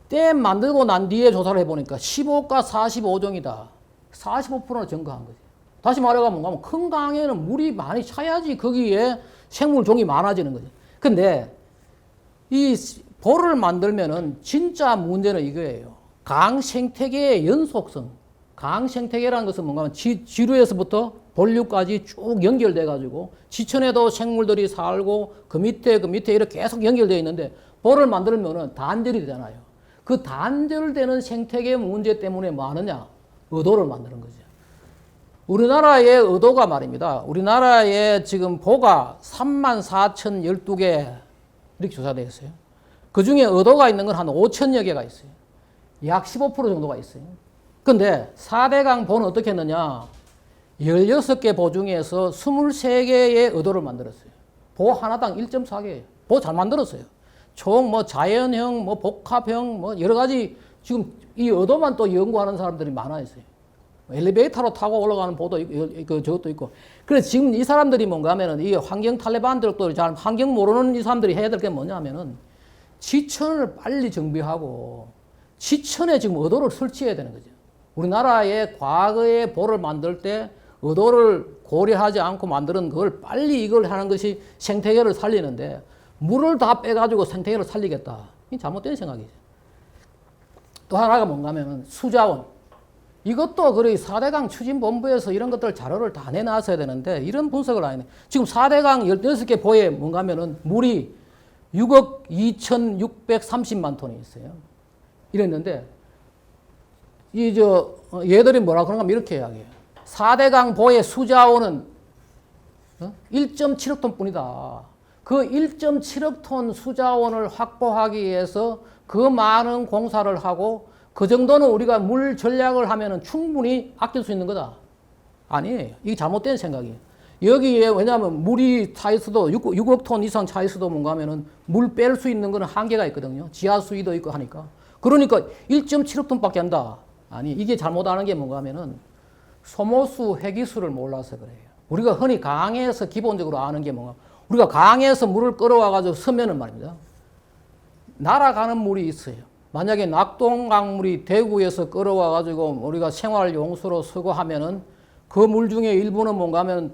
댐 만들고 난 뒤에 조사를 해보니까 15가 45종이다. 45%는 증가한 거지. 다시 말해가면 뭔가 큰 강에는 물이 많이 차야지 거기에 생물 종이 많아지는 거지. 근데 이 보를 만들면은 진짜 문제는 이거예요. 강 생태계의 연속성. 강 생태계라는 것은 뭔가 하면 지류에서부터 본류까지 쭉 연결돼 가지고 지천에도 생물들이 살고 그 밑에 이렇게 계속 연결되어 있는데 보를 만들면은 단절이 되잖아요. 그 단절되는 생태계 문제 때문에 뭐 하느냐? 의도를 만드는 거죠. 우리나라의 의도가 말입니다. 우리나라에 지금 보가 34,012개 이렇게 조사되어 있어요. 그 중에 의도가 있는 건 한 5,000여 개가 있어요. 약 15% 정도가 있어요. 근데 4대강 보는 어떻게 했느냐? 16개 보 중에서 23개의 의도를 만들었어요. 보 하나당 1.4개예요. 보 잘 만들었어요. 총 뭐 자연형, 뭐 복합형, 뭐 여러 가지 지금 이 의도만 또 연구하는 사람들이 많아 있어요. 엘리베이터로 타고 올라가는 보도 있고, 저것도 있고. 그래서 지금 이 사람들이 뭔가 하면은 이 환경 탈레반들도 잘 환경 모르는 이 사람들이 해야 될 게 뭐냐 하면은 지천을 빨리 정비하고 지천에 지금 의도를 설치해야 되는 거죠. 우리나라의 과거에 보를 만들 때 의도를 고려하지 않고 만드는 그걸 빨리 이걸 하는 것이 생태계를 살리는데 물을 다 빼가지고 생태계를 살리겠다. 이 잘못된 생각이죠. 또 하나가 뭔가 하면 수자원. 이것도 그래 4대강 추진본부에서 이런 것들 자료를 다 내놨어야 되는데 이런 분석을 안 했네. 지금 4대강 16개 보에 뭔가 하면은 물이 6억 2,630만 톤이 있어요. 이랬는데 얘들이 뭐라 그런가 하면 이렇게 이야기해요. 4대강 보의 수자원은 1.7억 톤 뿐이다. 그 1.7억 톤 수자원을 확보하기 위해서 그 많은 공사를 하고 그 정도는 우리가 물 전략을 하면은 충분히 아낄 수 있는 거다. 아니에요. 이게 잘못된 생각이에요. 여기에 왜냐하면 물이 차 있어도 6억 톤 이상 차 있어도 뭔가 하면은 물 뺄 수 있는 거는 한계가 있거든요. 지하 수위도 있고 하니까. 그러니까 1.7억 톤밖에 한다. 아니 이게 잘못하는 게 뭔가 하면은 소모수 회기수를 몰라서 그래요. 우리가 흔히 강에서 기본적으로 아는 게 뭔가 우리가 강에서 물을 끌어와가지고 서면은 말입니다. 날아가는 물이 있어요. 만약에 낙동강물이 대구에서 끌어와가지고 우리가 생활용수로 쓰고 하면은 그 물 중에 일부는 뭔가 하면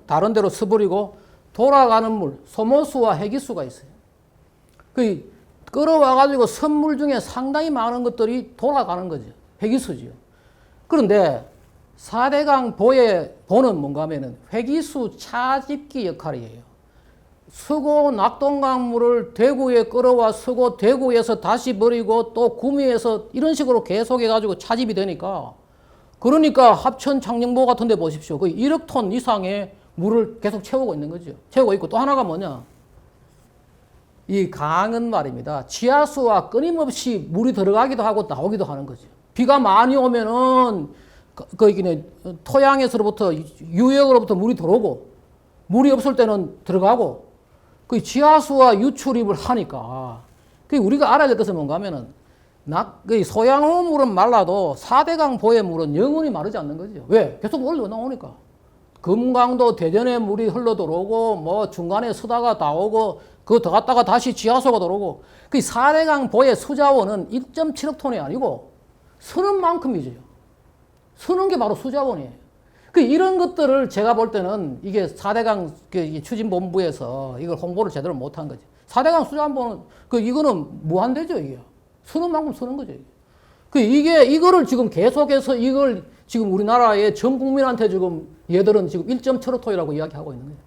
다른 데로 써버리고 돌아가는 물, 소모수와 회기수가 있어요. 그 끌어와가지고 선물 중에 상당히 많은 것들이 돌아가는 거죠. 회기수지요. 그런데 4대강 보는 뭔가 하면은 회기수 차집기 역할이에요. 서고 낙동강물을 대구에 끌어와 서고 대구에서 다시 버리고 또 구미에서 이런 식으로 계속 해가지고 차집이 되니까 그러니까 합천 창녕보 같은 데 보십시오. 거의 1억 톤 이상의 물을 계속 채우고 있는 거죠. 채우고 있고 또 하나가 뭐냐. 이 강은 말입니다. 지하수와 끊임없이 물이 들어가기도 하고 나오기도 하는 거죠. 비가 많이 오면은 토양에서부터 유역으로부터 물이 들어오고 물이 없을 때는 들어가고 그 지하수와 유출입을 하니까 그 우리가 알아야 될 것은 뭔가 하면은 소양호 물은 말라도 4대강 보의 물은 영원히 마르지 않는 거죠. 왜? 계속 올려 나오니까. 금강도 대전에 물이 흘러 들어오고 뭐 중간에 서다가 나오고 그거 더 갔다가 다시 지하수가 들어오고 그 4대강 보의 수자원은 1.7억 톤이 아니고 서는 만큼이죠. 서는 게 바로 수자원이에요. 그 이런 것들을 제가 볼 때는 이게 4대강 추진본부에서 이걸 홍보를 제대로 못한 거지. 4대강 수자원은 이거는 무한대죠, 이게. 서는 만큼 서는 거죠. 이거를 지금 계속해서 이걸 지금 우리나라의 전 국민한테 지금 얘들은 지금 1.7억 톤이라고 이야기하고 있는 거예요.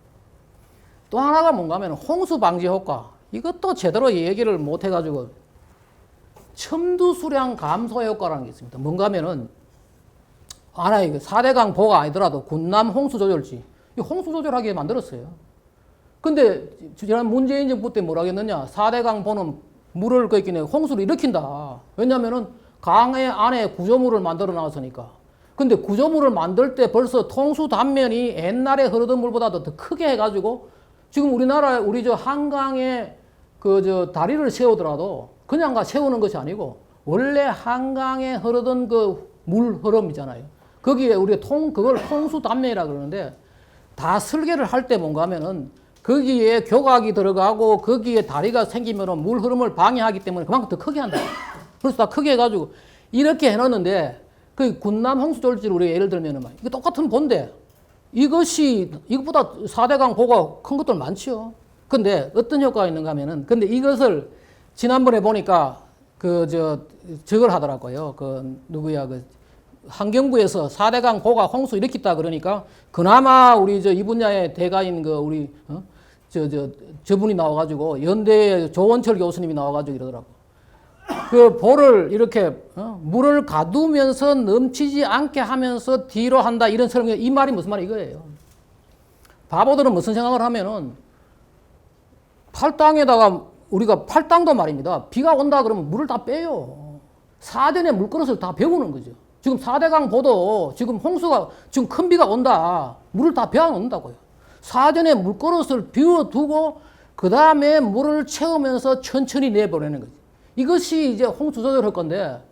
또 하나가 뭔가 하면 홍수 방지 효과. 이것도 제대로 얘기를 못 해가지고 첨두 수량 감소 효과라는 게 있습니다. 뭔가 하면은 하나의 4대강 보가 아니더라도 군남 홍수 조절지. 이 홍수 조절하게 만들었어요. 근데 지난 문재인 정부 때 뭐라 했느냐. 4대강 보는 물을 홍수를 일으킨다. 왜냐면은 강의 안에 구조물을 만들어 놨으니까. 근데 구조물을 만들 때 벌써 통수 단면이 옛날에 흐르던 물보다도 더 크게 해가지고 지금 우리 한강에 다리를 세우더라도 그냥 세우는 것이 아니고 원래 한강에 흐르던 그 물 흐름이잖아요. 거기에 그걸 통수 단면이라 그러는데 다 설계를 할 때 뭔가 하면은 거기에 교각이 들어가고 거기에 다리가 생기면은 물 흐름을 방해하기 때문에 그만큼 더 크게 한다. 그래서 다 크게 해가지고 이렇게 해놨는데 그 군남 홍수조절지를 우리가 예를 들면은 이거 똑같은 본데 이것보다 4대강 보가 큰 것들 많죠. 근데 어떤 효과가 있는가 하면은 근데 이것을 지난번에 보니까 저걸 하더라고요. 환경부에서 4대강 보가 홍수 일으켰다 그러니까 그나마 우리 이 분야의 대가인 저분이 나와가지고 연대의 조원철 교수님이 나와가지고 이러더라고. 그 보를 이렇게 물을 가두면서 넘치지 않게 하면서 뒤로 한다 이런 설명. 이 말이 무슨 말이 이거예요. 바보들은 무슨 생각을 하면은 팔당에다가 우리가 팔당도 말입니다. 비가 온다 그러면 물을 다 빼요. 사전에 물그릇을 다 배우는 거죠. 지금 4대강 보도 지금 홍수가 지금 큰 비가 온다. 물을 다 배워 놓는다고요. 사전에 물그릇을 비워두고 그 다음에 물을 채우면서 천천히 내보내는 거지. 이것이 이제 홍수 조절할 건데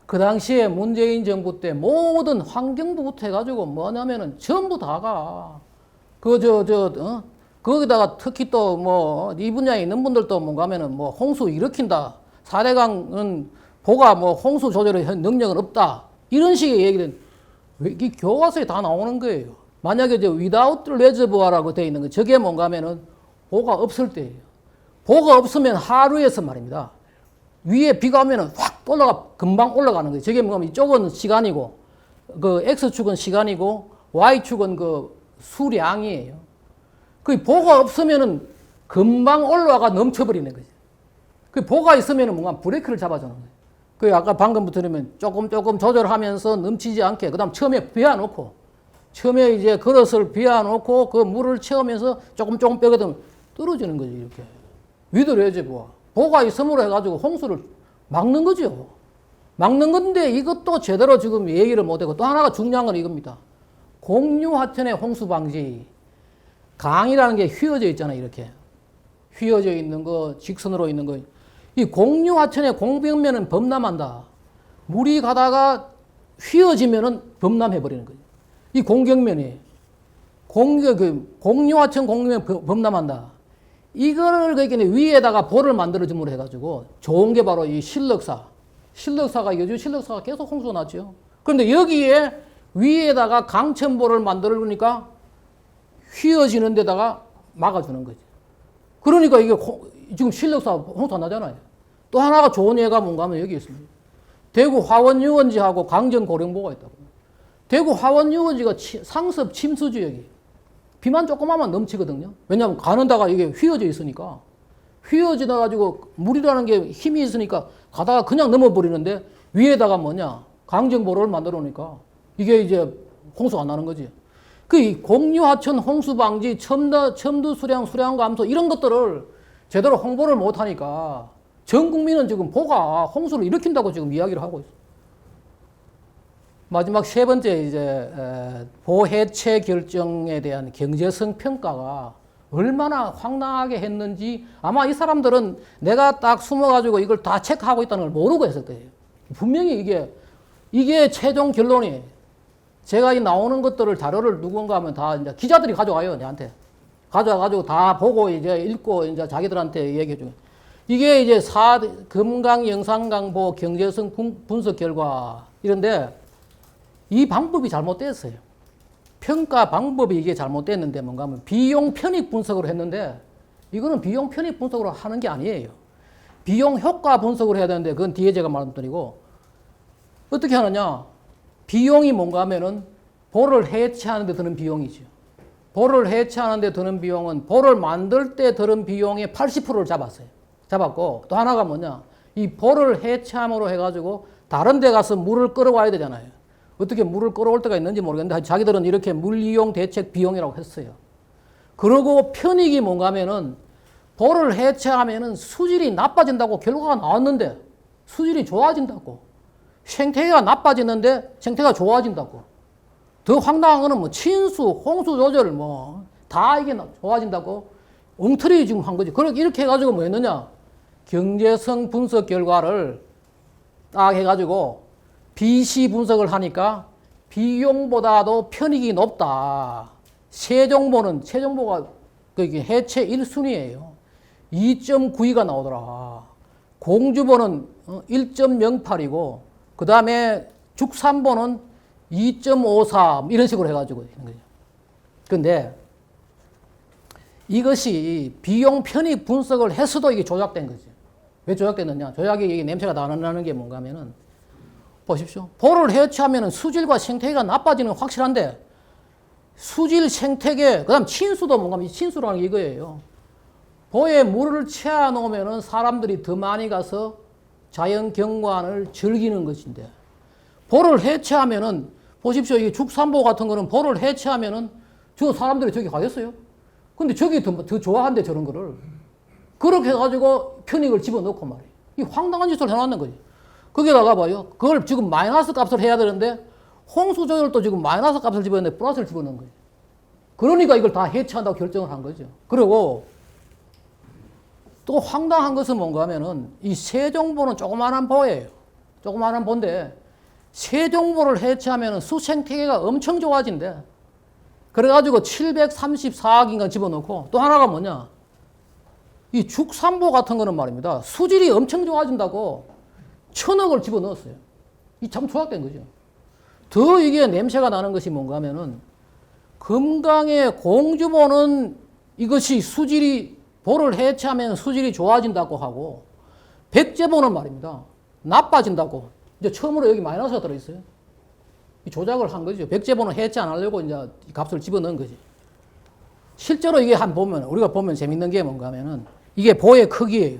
그 당시에 문재인 정부 때 모든 환경부부터 해가지고 뭐냐면은 전부 다가 거기다가 특히 또 이 분야에 있는 분들도 뭔가 하면은 홍수 일으킨다. 4대강은 보가 홍수 조절의 능력은 없다. 이런 식의 얘기는 이 교과서에 다 나오는 거예요. 만약에 without reservoir라고 되어 있는 거 저게 뭔가 하면은 보가 없을 때예요. 보가 없으면 하루에서 말입니다. 위에 비가 오면은 확 금방 올라가는 거예요. 저게 뭐냐면 이쪽은 시간이고, X축은 시간이고, Y축은 수량이에요. 보가 없으면은 금방 올라가 넘쳐버리는 거죠. 보가 있으면은 뭔가 브레이크를 잡아주는 거예요. 아까 방금부터 그러면 조금 조절하면서 넘치지 않게, 그 다음 처음에 비워놓고, 처음에 이제 그릇을 비워놓고 그 물을 채우면서 조금 빼거든 떨어지는 거지, 이렇게. 위드레즈 보가 있음으로 해가지고 홍수를 막는 거죠. 막는 건데 이것도 제대로 지금 얘기를 못하고 또 하나가 중요한 건 이겁니다. 공유하천의 홍수 방지. 강이라는 게 휘어져 있잖아요, 이렇게. 휘어져 있는 거, 직선으로 있는 거. 이 공유하천의 공백면은 범람한다. 물이 가다가 휘어지면은 범람해버리는 거예요. 이 공격면이. 공유하천 공격면 범람한다. 이거를 위에다가 볼을 만들어줌으로 해가지고 좋은 게 바로 이 신력사가 여주 신력사가 계속 홍수가 났죠. 그런데 여기에 위에다가 강천볼을 만들어주니까 휘어지는 데다가 막아주는 거지. 그러니까 이게 지금 신력사 홍수 안 나잖아요. 또 하나가 좋은 예가 뭔가 하면 여기 있습니다. 대구 화원유원지하고 강정 고령보가 있다고. 대구 화원유원지가 상습 침수지역이 비만 조금 하면 넘치거든요. 왜냐하면 가는 데가 이게 휘어져 있으니까. 휘어지다 가지고 물이라는 게 힘이 있으니까 가다가 그냥 넘어버리는데 위에다가 강정보로를 만들어 놓으니까 이게 이제 홍수가 안 나는 거지. 공유하천 홍수 방지, 첨두 수량 감소 이런 것들을 제대로 홍보를 못하니까 전 국민은 지금 보가 홍수를 일으킨다고 지금 이야기를 하고 있어요. 마지막 세 번째 이제 보해체 결정에 대한 경제성 평가가 얼마나 황당하게 했는지 아마 이 사람들은 내가 딱 숨어가지고 이걸 다 체크하고 있다는 걸 모르고 했을 거예요. 분명히 이게 최종 결론이에요. 제가 이 나오는 것들을 자료를 누군가 하면 다 이제 기자들이 가져와요, 내한테. 가져와가지고 다 보고 이제 읽고 이제 자기들한테 얘기해줘요. 이게 이제 금강, 영산강보 경제성 분석 결과 이런데 이 방법이 잘못됐어요. 평가 방법이 이게 잘못됐는데 뭔가 하면 비용 편익 분석으로 했는데 이거는 비용 편익 분석으로 하는 게 아니에요. 비용 효과 분석을 해야 되는데 그건 뒤에 제가 말씀드리고 어떻게 하느냐. 비용이 뭔가 하면은 볼을 해체하는 데 드는 비용이죠. 볼을 해체하는 데 드는 비용은 볼을 만들 때 드는 비용의 80%를 잡았어요. 잡았고 또 하나가 뭐냐. 이 볼을 해체함으로 해가지고 다른 데 가서 물을 끌어와야 되잖아요. 어떻게 물을 끌어올 때가 있는지 모르겠는데 자기들은 이렇게 물 이용 대책 비용이라고 했어요. 그러고 편익이 뭔가 하면은 볼을 해체하면은 수질이 나빠진다고 결과가 나왔는데 수질이 좋아진다고. 생태계가 나빠지는데 생태가 좋아진다고. 더 황당한 거는 뭐 친수, 홍수 조절 뭐 다 이게 좋아진다고 엉터리 지금 한 거지. 그렇게 이렇게 해가지고 뭐 했느냐. 경제성 분석 결과를 딱 해가지고 BC 분석을 하니까 비용보다도 편익이 높다. 세정보가 해체 1순위예요. 2.92가 나오더라. 공주보는 1.08이고 그 다음에 죽산보는 2.54 이런 식으로 해가지고 있는 거죠. 그런데 이것이 비용 편익 분석을 했어도 이게 조작된 거죠. 왜 조작됐느냐? 조작이 이게 냄새가 나는 게 뭔가 하면은 보십시오. 볼을 해체하면 수질과 생태계가 나빠지는 건 확실한데 수질, 생태계, 그 다음 친수도 뭔가 친수라는 게 이거예요. 보에 물을 채워 놓으면 사람들이 더 많이 가서 자연 경관을 즐기는 것인데 볼을 해체하면은 보십시오. 이 죽산보 같은 거는 볼을 해체하면은 저 사람들이 저기 가겠어요? 근데 저기 더 좋아한대 저런 거를. 그렇게 해가지고 편익을 집어넣고 말이에요. 이 황당한 짓을 해놨는 거지. 거기다가 봐요. 그걸 지금 마이너스 값을 해야 되는데 홍수 조절도 지금 마이너스 값을 집어넣는데 플러스를 집어넣은 거예요. 그러니까 이걸 다 해체한다고 결정을 한 거죠. 그리고 또 황당한 것은 뭔가 하면은 이 세종보는 조그마한 보예요. 조그마한 보인데 세종보를 해체하면은 수생태계가 엄청 좋아진대. 그래가지고 734억인가 집어넣고 또 하나가 뭐냐. 이 죽산보 같은 거는 말입니다. 수질이 엄청 좋아진다고 1000억을 집어넣었어요. 이 참 조작된 거죠. 더 이게 냄새가 나는 것이 뭔가 하면은 금강의 공주보는 이것이 수질이 보를 해체하면 수질이 좋아진다고 하고 백제보는 말입니다. 나빠진다고. 이제 처음으로 여기 마이너스가 들어있어요. 이 조작을 한 거죠. 백제보는 해체 안 하려고 이제 값을 집어넣은 거지. 실제로 이게 우리가 보면 재밌는 게 뭔가 하면은 이게 보의 크기예요.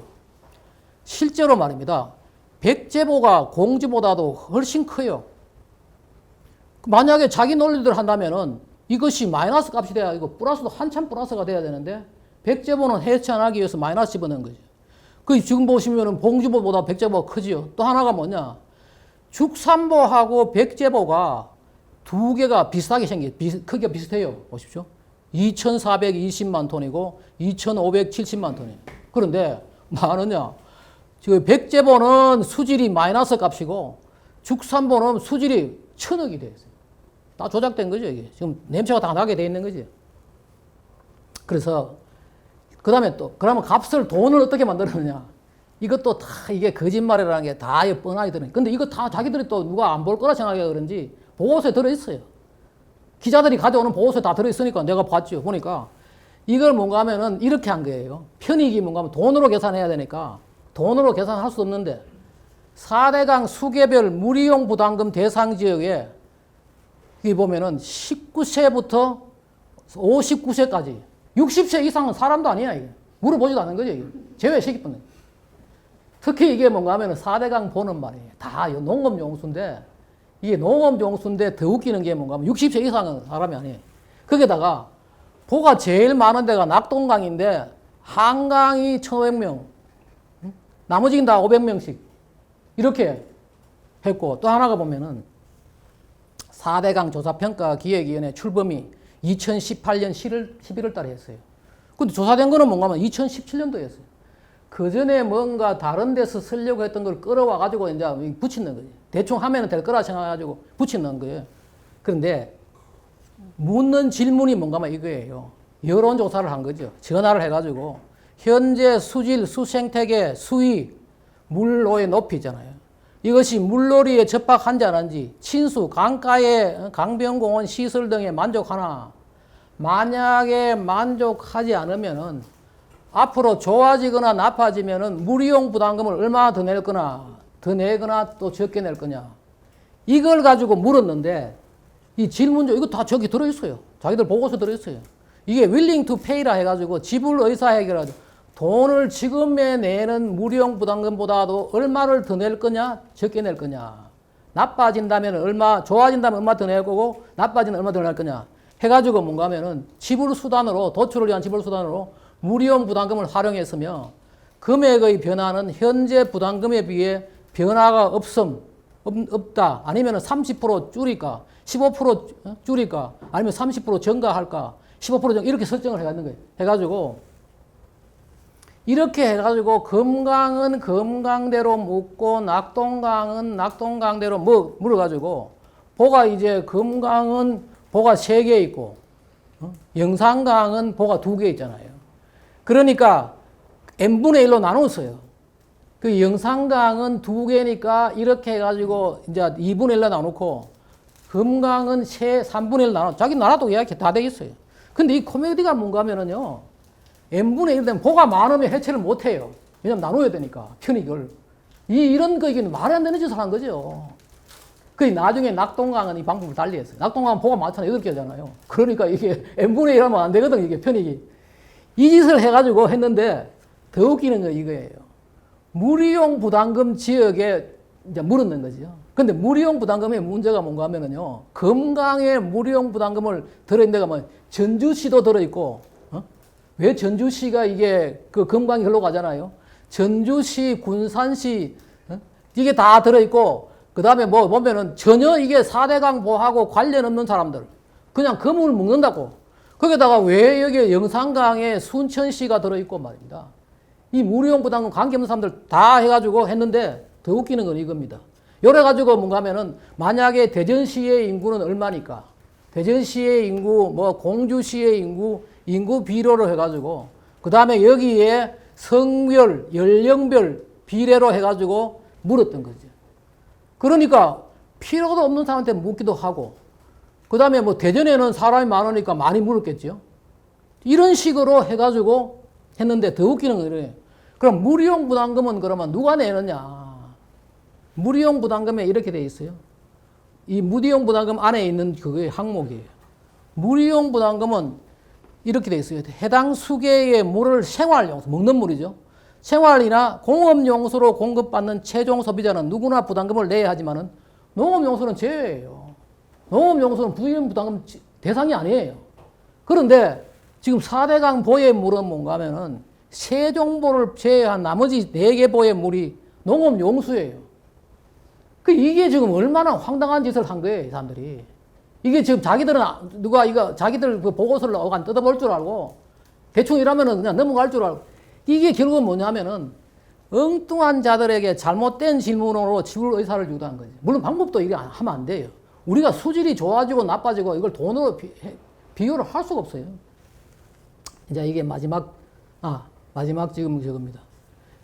실제로 말입니다. 백제보가 공주보다도 훨씬 커요. 만약에 자기 논리대로 한다면은 이것이 마이너스 값이 돼야 이거 플러스도 한참 플러스가 돼야 되는데 백제보는 해체 안 하기 위해서 마이너스 집어넣은 거죠. 그 지금 보시면은 공주보보다 백제보가 크지요. 또 하나가 뭐냐? 죽산보하고 백제보가 두 개가 비슷하게 크기가 비슷해요. 보십시오. 2,420만 톤이고 2,570만 톤이에요. 그런데 뭐하느냐? 지금 백제보는 수질이 마이너스 값이고 죽산보는 수질이 1000억이 되어 있어요. 다 조작된 거죠, 이게. 지금 냄새가 다 나게 되어 있는 거지. 그래서 그 다음에 또 그러면 돈을 어떻게 만들었느냐? 이것도 다 이게 거짓말이라는 게 다 뻔하게 들어요. 근데 이거 다 자기들이 또 누가 안 볼 거라 생각해 그런지 보고서에 들어있어요. 기자들이 가져오는 보고서에 다 들어있으니까 내가 봤죠. 보니까 이걸 뭔가 하면은 이렇게 한 거예요. 편익이 뭔가 하면 돈으로 계산해야 되니까 돈으로 계산할 수 없는데 4대강 수개별 물이용 부담금 대상 지역에 여기 보면은 19세부터 59세까지 60세 이상은 사람도 아니야, 이게. 물어보지도 않는 거죠, 이게. 제외시키면. 특히 이게 뭔가 하면은 4대강 보는 말이에요. 다 농업용수인데, 이게 농업용수인데 더 웃기는 게 뭔가 하면 60세 이상은 사람이 아니에요. 거기다가 보가 제일 많은 데가 낙동강인데 한강이 1,500명, 나머지는 다 500명씩 이렇게 했고, 또 하나가 보면은 4대강 조사평가기획위원회 출범이 2018년 11월 달에 했어요. 근데 조사된 거는 뭔가 하면 2017년도에 했어요. 그 전에 뭔가 다른 데서 쓰려고 했던 걸 끌어와 가지고 이제 붙이는 거지. 대충 하면 될 거라 생각해가지고 붙이는 거예요. 그런데 묻는 질문이 뭔가 하면 이거예요. 여론조사를 한 거죠. 전화를 해가지고 현재 수질, 수생태계, 수위, 물로의 높이잖아요. 이것이 물놀이에 접박한지 안 한지, 친수, 강가의 강변공원 시설 등에 만족하나, 만약에 만족하지 않으면은 앞으로 좋아지거나 나빠지면은 물이용 부담금을 얼마나 더 낼 거나, 더 내거나 또 적게 낼 거냐. 이걸 가지고 물었는데, 이 질문조, 이거 다 저기 들어있어요. 자기들 보고서 들어있어요. 이게 willing to pay라 해가지고 지불 의사 해결하죠. 돈을 지금에 내는 무료용 부담금보다도 얼마를 더 낼 거냐, 적게 낼 거냐. 나빠진다면 얼마, 좋아진다면 얼마 더 낼 거고, 나빠지면 얼마 더 낼 거냐. 해가지고 뭔가 하면은 지불 수단으로, 도출을 위한 지불 수단으로 무료용 부담금을 활용했으며, 금액의 변화는 현재 부담금에 비해 변화가 없다. 아니면 30% 줄일까, 15% 줄일까, 아니면 30% 증가할까, 15% 증가, 이렇게 설정을 해가는 거예요. 해가지고, 이렇게 해가지고 금강은 금강대로 묻고 낙동강은 낙동강대로 물어가지고 보가 이제 금강은 보가 3개 있고 영산강은 보가 2개 있잖아요. 그러니까 n분의 1로 나눴어요. 그 영산강은 2개니까 이렇게 해가지고 이제 2분의 1로 나누고 금강은 3분의 1 나눠. 자기 나라도 이야기 다 돼 있어요. 근데 이 코미디가 뭔가 하면은요. n분의 1 되면 보가 많으면 해체를 못 해요. 왜냐면 나눠야 되니까, 편익을. 이런 거, 이게 말이 안 되는 짓을 한 거죠. 그 나중에 낙동강은 이 방법을 달리 했어요. 낙동강은 보가 많잖아요. 8개잖아요. 그러니까 이게 n분의 1 하면 안 되거든, 이게 편익이. 이 짓을 해가지고 했는데, 더 웃기는 거 이거예요. 무리용 부담금 지역에 이제 물었는 거죠. 근데 무리용 부담금의 문제가 뭔가 하면은요, 금강에 무리용 부담금을 들어있는 데가 뭐, 전주시도 들어있고, 왜 전주시가 이게 그 금강이 흘러 가잖아요. 전주시, 군산시, 이게 다 들어있고, 그 다음에 뭐 보면은 전혀 이게 4대강 보하고 관련 없는 사람들. 그냥 그 물을 먹는다고. 거기다가 왜 여기 영산강에 순천시가 들어있고 말입니다. 이 무료용 부담금 관계없는 사람들 다 해가지고 했는데 더 웃기는 건 이겁니다. 이래가지고 뭔가 하면은 만약에 대전시의 인구는 얼마니까. 대전시의 인구, 뭐 공주시의 인구 비례로 해가지고, 그 다음에 여기에 성별, 연령별 비례로 해가지고 물었던 거죠. 그러니까 필요도 없는 사람한테 묻기도 하고, 그 다음에 뭐 대전에는 사람이 많으니까 많이 물었겠죠. 이런 식으로 해가지고 했는데 더 웃기는 거예요. 그럼 무료용 부담금은 그러면 누가 내느냐? 무료용 부담금에 이렇게 돼 있어요. 이 무료용 부담금 안에 있는 그게 항목이에요. 무료용 부담금은 이렇게 돼 있어요. 해당 수계의 물을 생활용수, 먹는 물이죠. 생활이나 공업용수로 공급받는 최종 소비자는 누구나 부담금을 내야 하지만은 농업용수는 제외예요. 농업용수는 무료용 부담금 대상이 아니에요. 그런데 지금 4대강 보의 물은 뭔가 하면은 세종보를 제외한 나머지 4개 보의 물이 농업용수예요. 이게 지금 얼마나 황당한 짓을 한 거예요, 이 사람들이. 이게 지금 자기들은, 누가 이거, 자기들 그 보고서를 안 뜯어볼 줄 알고, 대충 이러면은 그냥 넘어갈 줄 알고, 이게 결국은 뭐냐면은, 엉뚱한 자들에게 잘못된 질문으로 지불 의사를 유도한 거지. 물론 방법도 이게 하면 안 돼요. 우리가 수질이 좋아지고 나빠지고 이걸 돈으로 비교를 할 수가 없어요. 이제 이게 마지막 지금 저겁니다.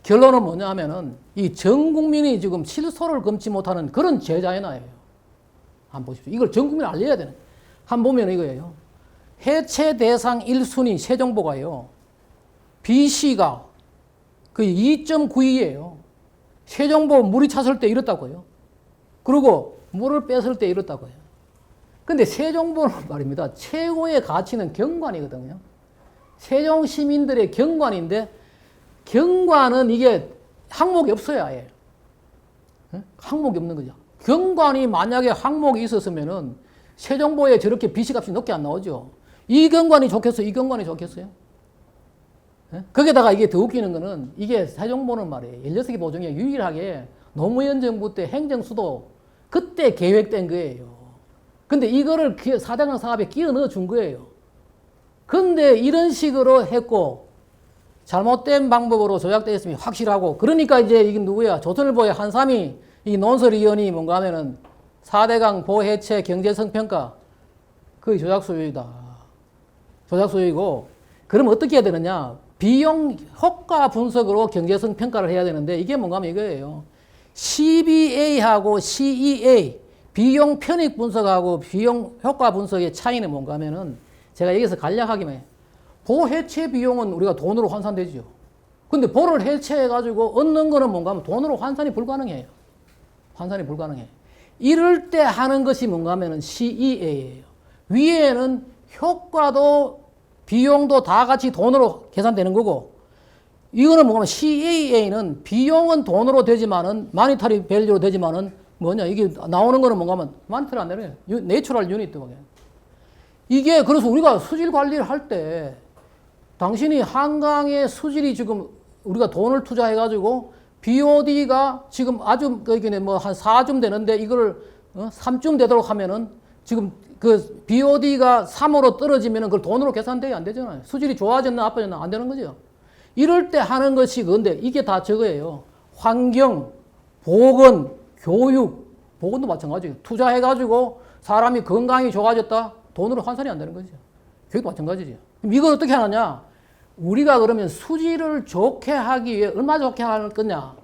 결론은 뭐냐 하면은, 이 전 국민이 지금 실소를 금치 못하는 그런 제자연화예요. 한번 보십시오. 이걸 전 국민에 알려야 되는. 한번 보면 이거예요. 해체 대상 1순위 세종보가요. BC가 그 2.92예요. 세종보 물이 찼을 때 이렇다고요. 그리고 물을 뺐을 때 이렇다고요. 근데 세종보는 말입니다. 최고의 가치는 경관이거든요. 세종 시민들의 경관인데 경관은 이게 항목이 없어요, 아예. 항목이 없는 거죠. 경관이 만약에 항목이 있었으면은 세종보에 저렇게 BC 값이 높게 안 나오죠. 이 경관이 좋겠어요? 이 경관이 좋겠어요? 예? 거기다가 이게 더 웃기는 거는 이게 세종보는 말이에요. 16개 보 중에 유일하게 노무현 정부 때 행정수도 그때 계획된 거예요. 근데 이거를 4대강 사업에 끼워 넣어 준 거예요. 근데 이런 식으로 했고 잘못된 방법으로 조작되어 있음이 확실하고 그러니까 이제 이게 누구야? 조선일보의 한삼이 이 논설위원이 뭔가 하면은 4대강 보해체 경제성 평가 그게 조작소유이다. 조작소유이고 그러면 어떻게 해야 되느냐? 비용 효과 분석으로 경제성 평가를 해야 되는데 이게 뭔가 하면 이거예요. CBA하고 CEA 비용 편익 분석하고 비용 효과 분석의 차이는 뭔가 하면은 제가 여기서 간략하게만 해요. 보 해체 비용은 우리가 돈으로 환산되죠. 근데 보를 해체해가지고 얻는 거는 뭔가 하면 돈으로 환산이 불가능해요. 환산이 불가능해. 이럴 때 하는 것이 뭔가 하면은 CEA예요. 위에는 효과도 비용도 다 같이 돈으로 계산되는 거고 이거는 뭐냐면 CAA는 비용은 돈으로 되지만은 마니터리 밸류로 되지만은 뭐냐 이게 나오는 거는 뭔가 하면 마니터리 안 되네. 내추럴 유닛 뭐냐. 이게 그래서 우리가 수질 관리를 할 때 당신이 한강의 수질이 지금 우리가 돈을 투자해 가지고 BOD가 지금 아주 이게 뭐 한 4쯤 되는데 이걸 3쯤 되도록 하면은 지금 그 BOD가 3으로 떨어지면은 그걸 돈으로 계산돼야 안 되잖아요. 수질이 좋아졌나 나빠졌나 안 되는 거죠. 이럴 때 하는 것이 그건데 이게 다 저거예요. 환경, 보건, 교육, 보건도 마찬가지예요. 투자해가지고 사람이 건강이 좋아졌다? 돈으로 환산이 안 되는 거죠. 교육도 마찬가지죠. 그럼 이걸 어떻게 하느냐? 우리가 그러면 수질을 좋게 하기 위해 얼마 좋게 할 거냐?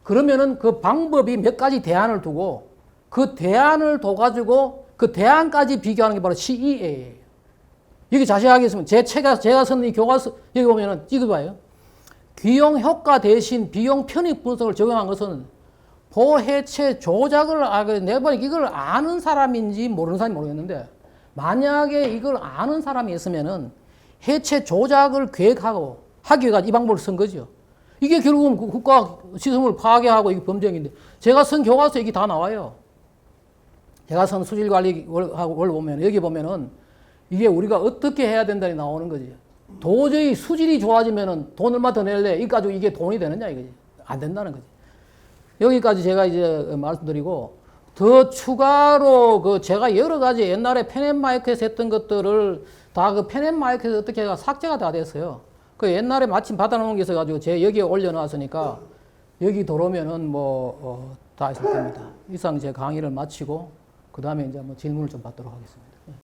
그러면은 그 방법이 몇 가지 대안을 두고 그 대안을 둬가지고 그 대안까지 비교하는 게 바로 CEA예요. 여기 자세하게 있으면 제가 쓴 이 교과서 여기 보면은 이거 봐요. 비용 효과 대신 비용 편익 분석을 적용한 것은 보해체 조작을 내가 보니까 이걸 아는 사람인지 모르는 사람이 모르겠는데 만약에 이걸 아는 사람이 있으면은 해체 조작을 계획하고 하기 위해서 이 방법을 쓴 거죠. 이게 결국은 국가 시스템을 파괴하고 이게 범죄행위인데 제가 쓴 교과서에 이게 다 나와요. 제가 쓴 수질관리 월 보면 여기 보면은 이게 우리가 어떻게 해야 된다니 나오는 거지. 도저히 수질이 좋아지면은 돈 얼마 더 낼래? 이거 가지고 이게 돈이 되느냐 이거지. 안 된다는 거지. 여기까지 제가 이제 말씀드리고 더 추가로 그 제가 여러 가지 옛날에 펜앤마이크에서 했던 것들을 다 그 펜앤마이크에서 어떻게 해가 삭제가 다 됐어요. 그 옛날에 마침 받아놓은 게 있어가지고 제가 여기에 올려놨으니까 여기 들어오면은 다 있을 겁니다. 이상 제 강의를 마치고 그 다음에 이제 뭐 질문을 좀 받도록 하겠습니다.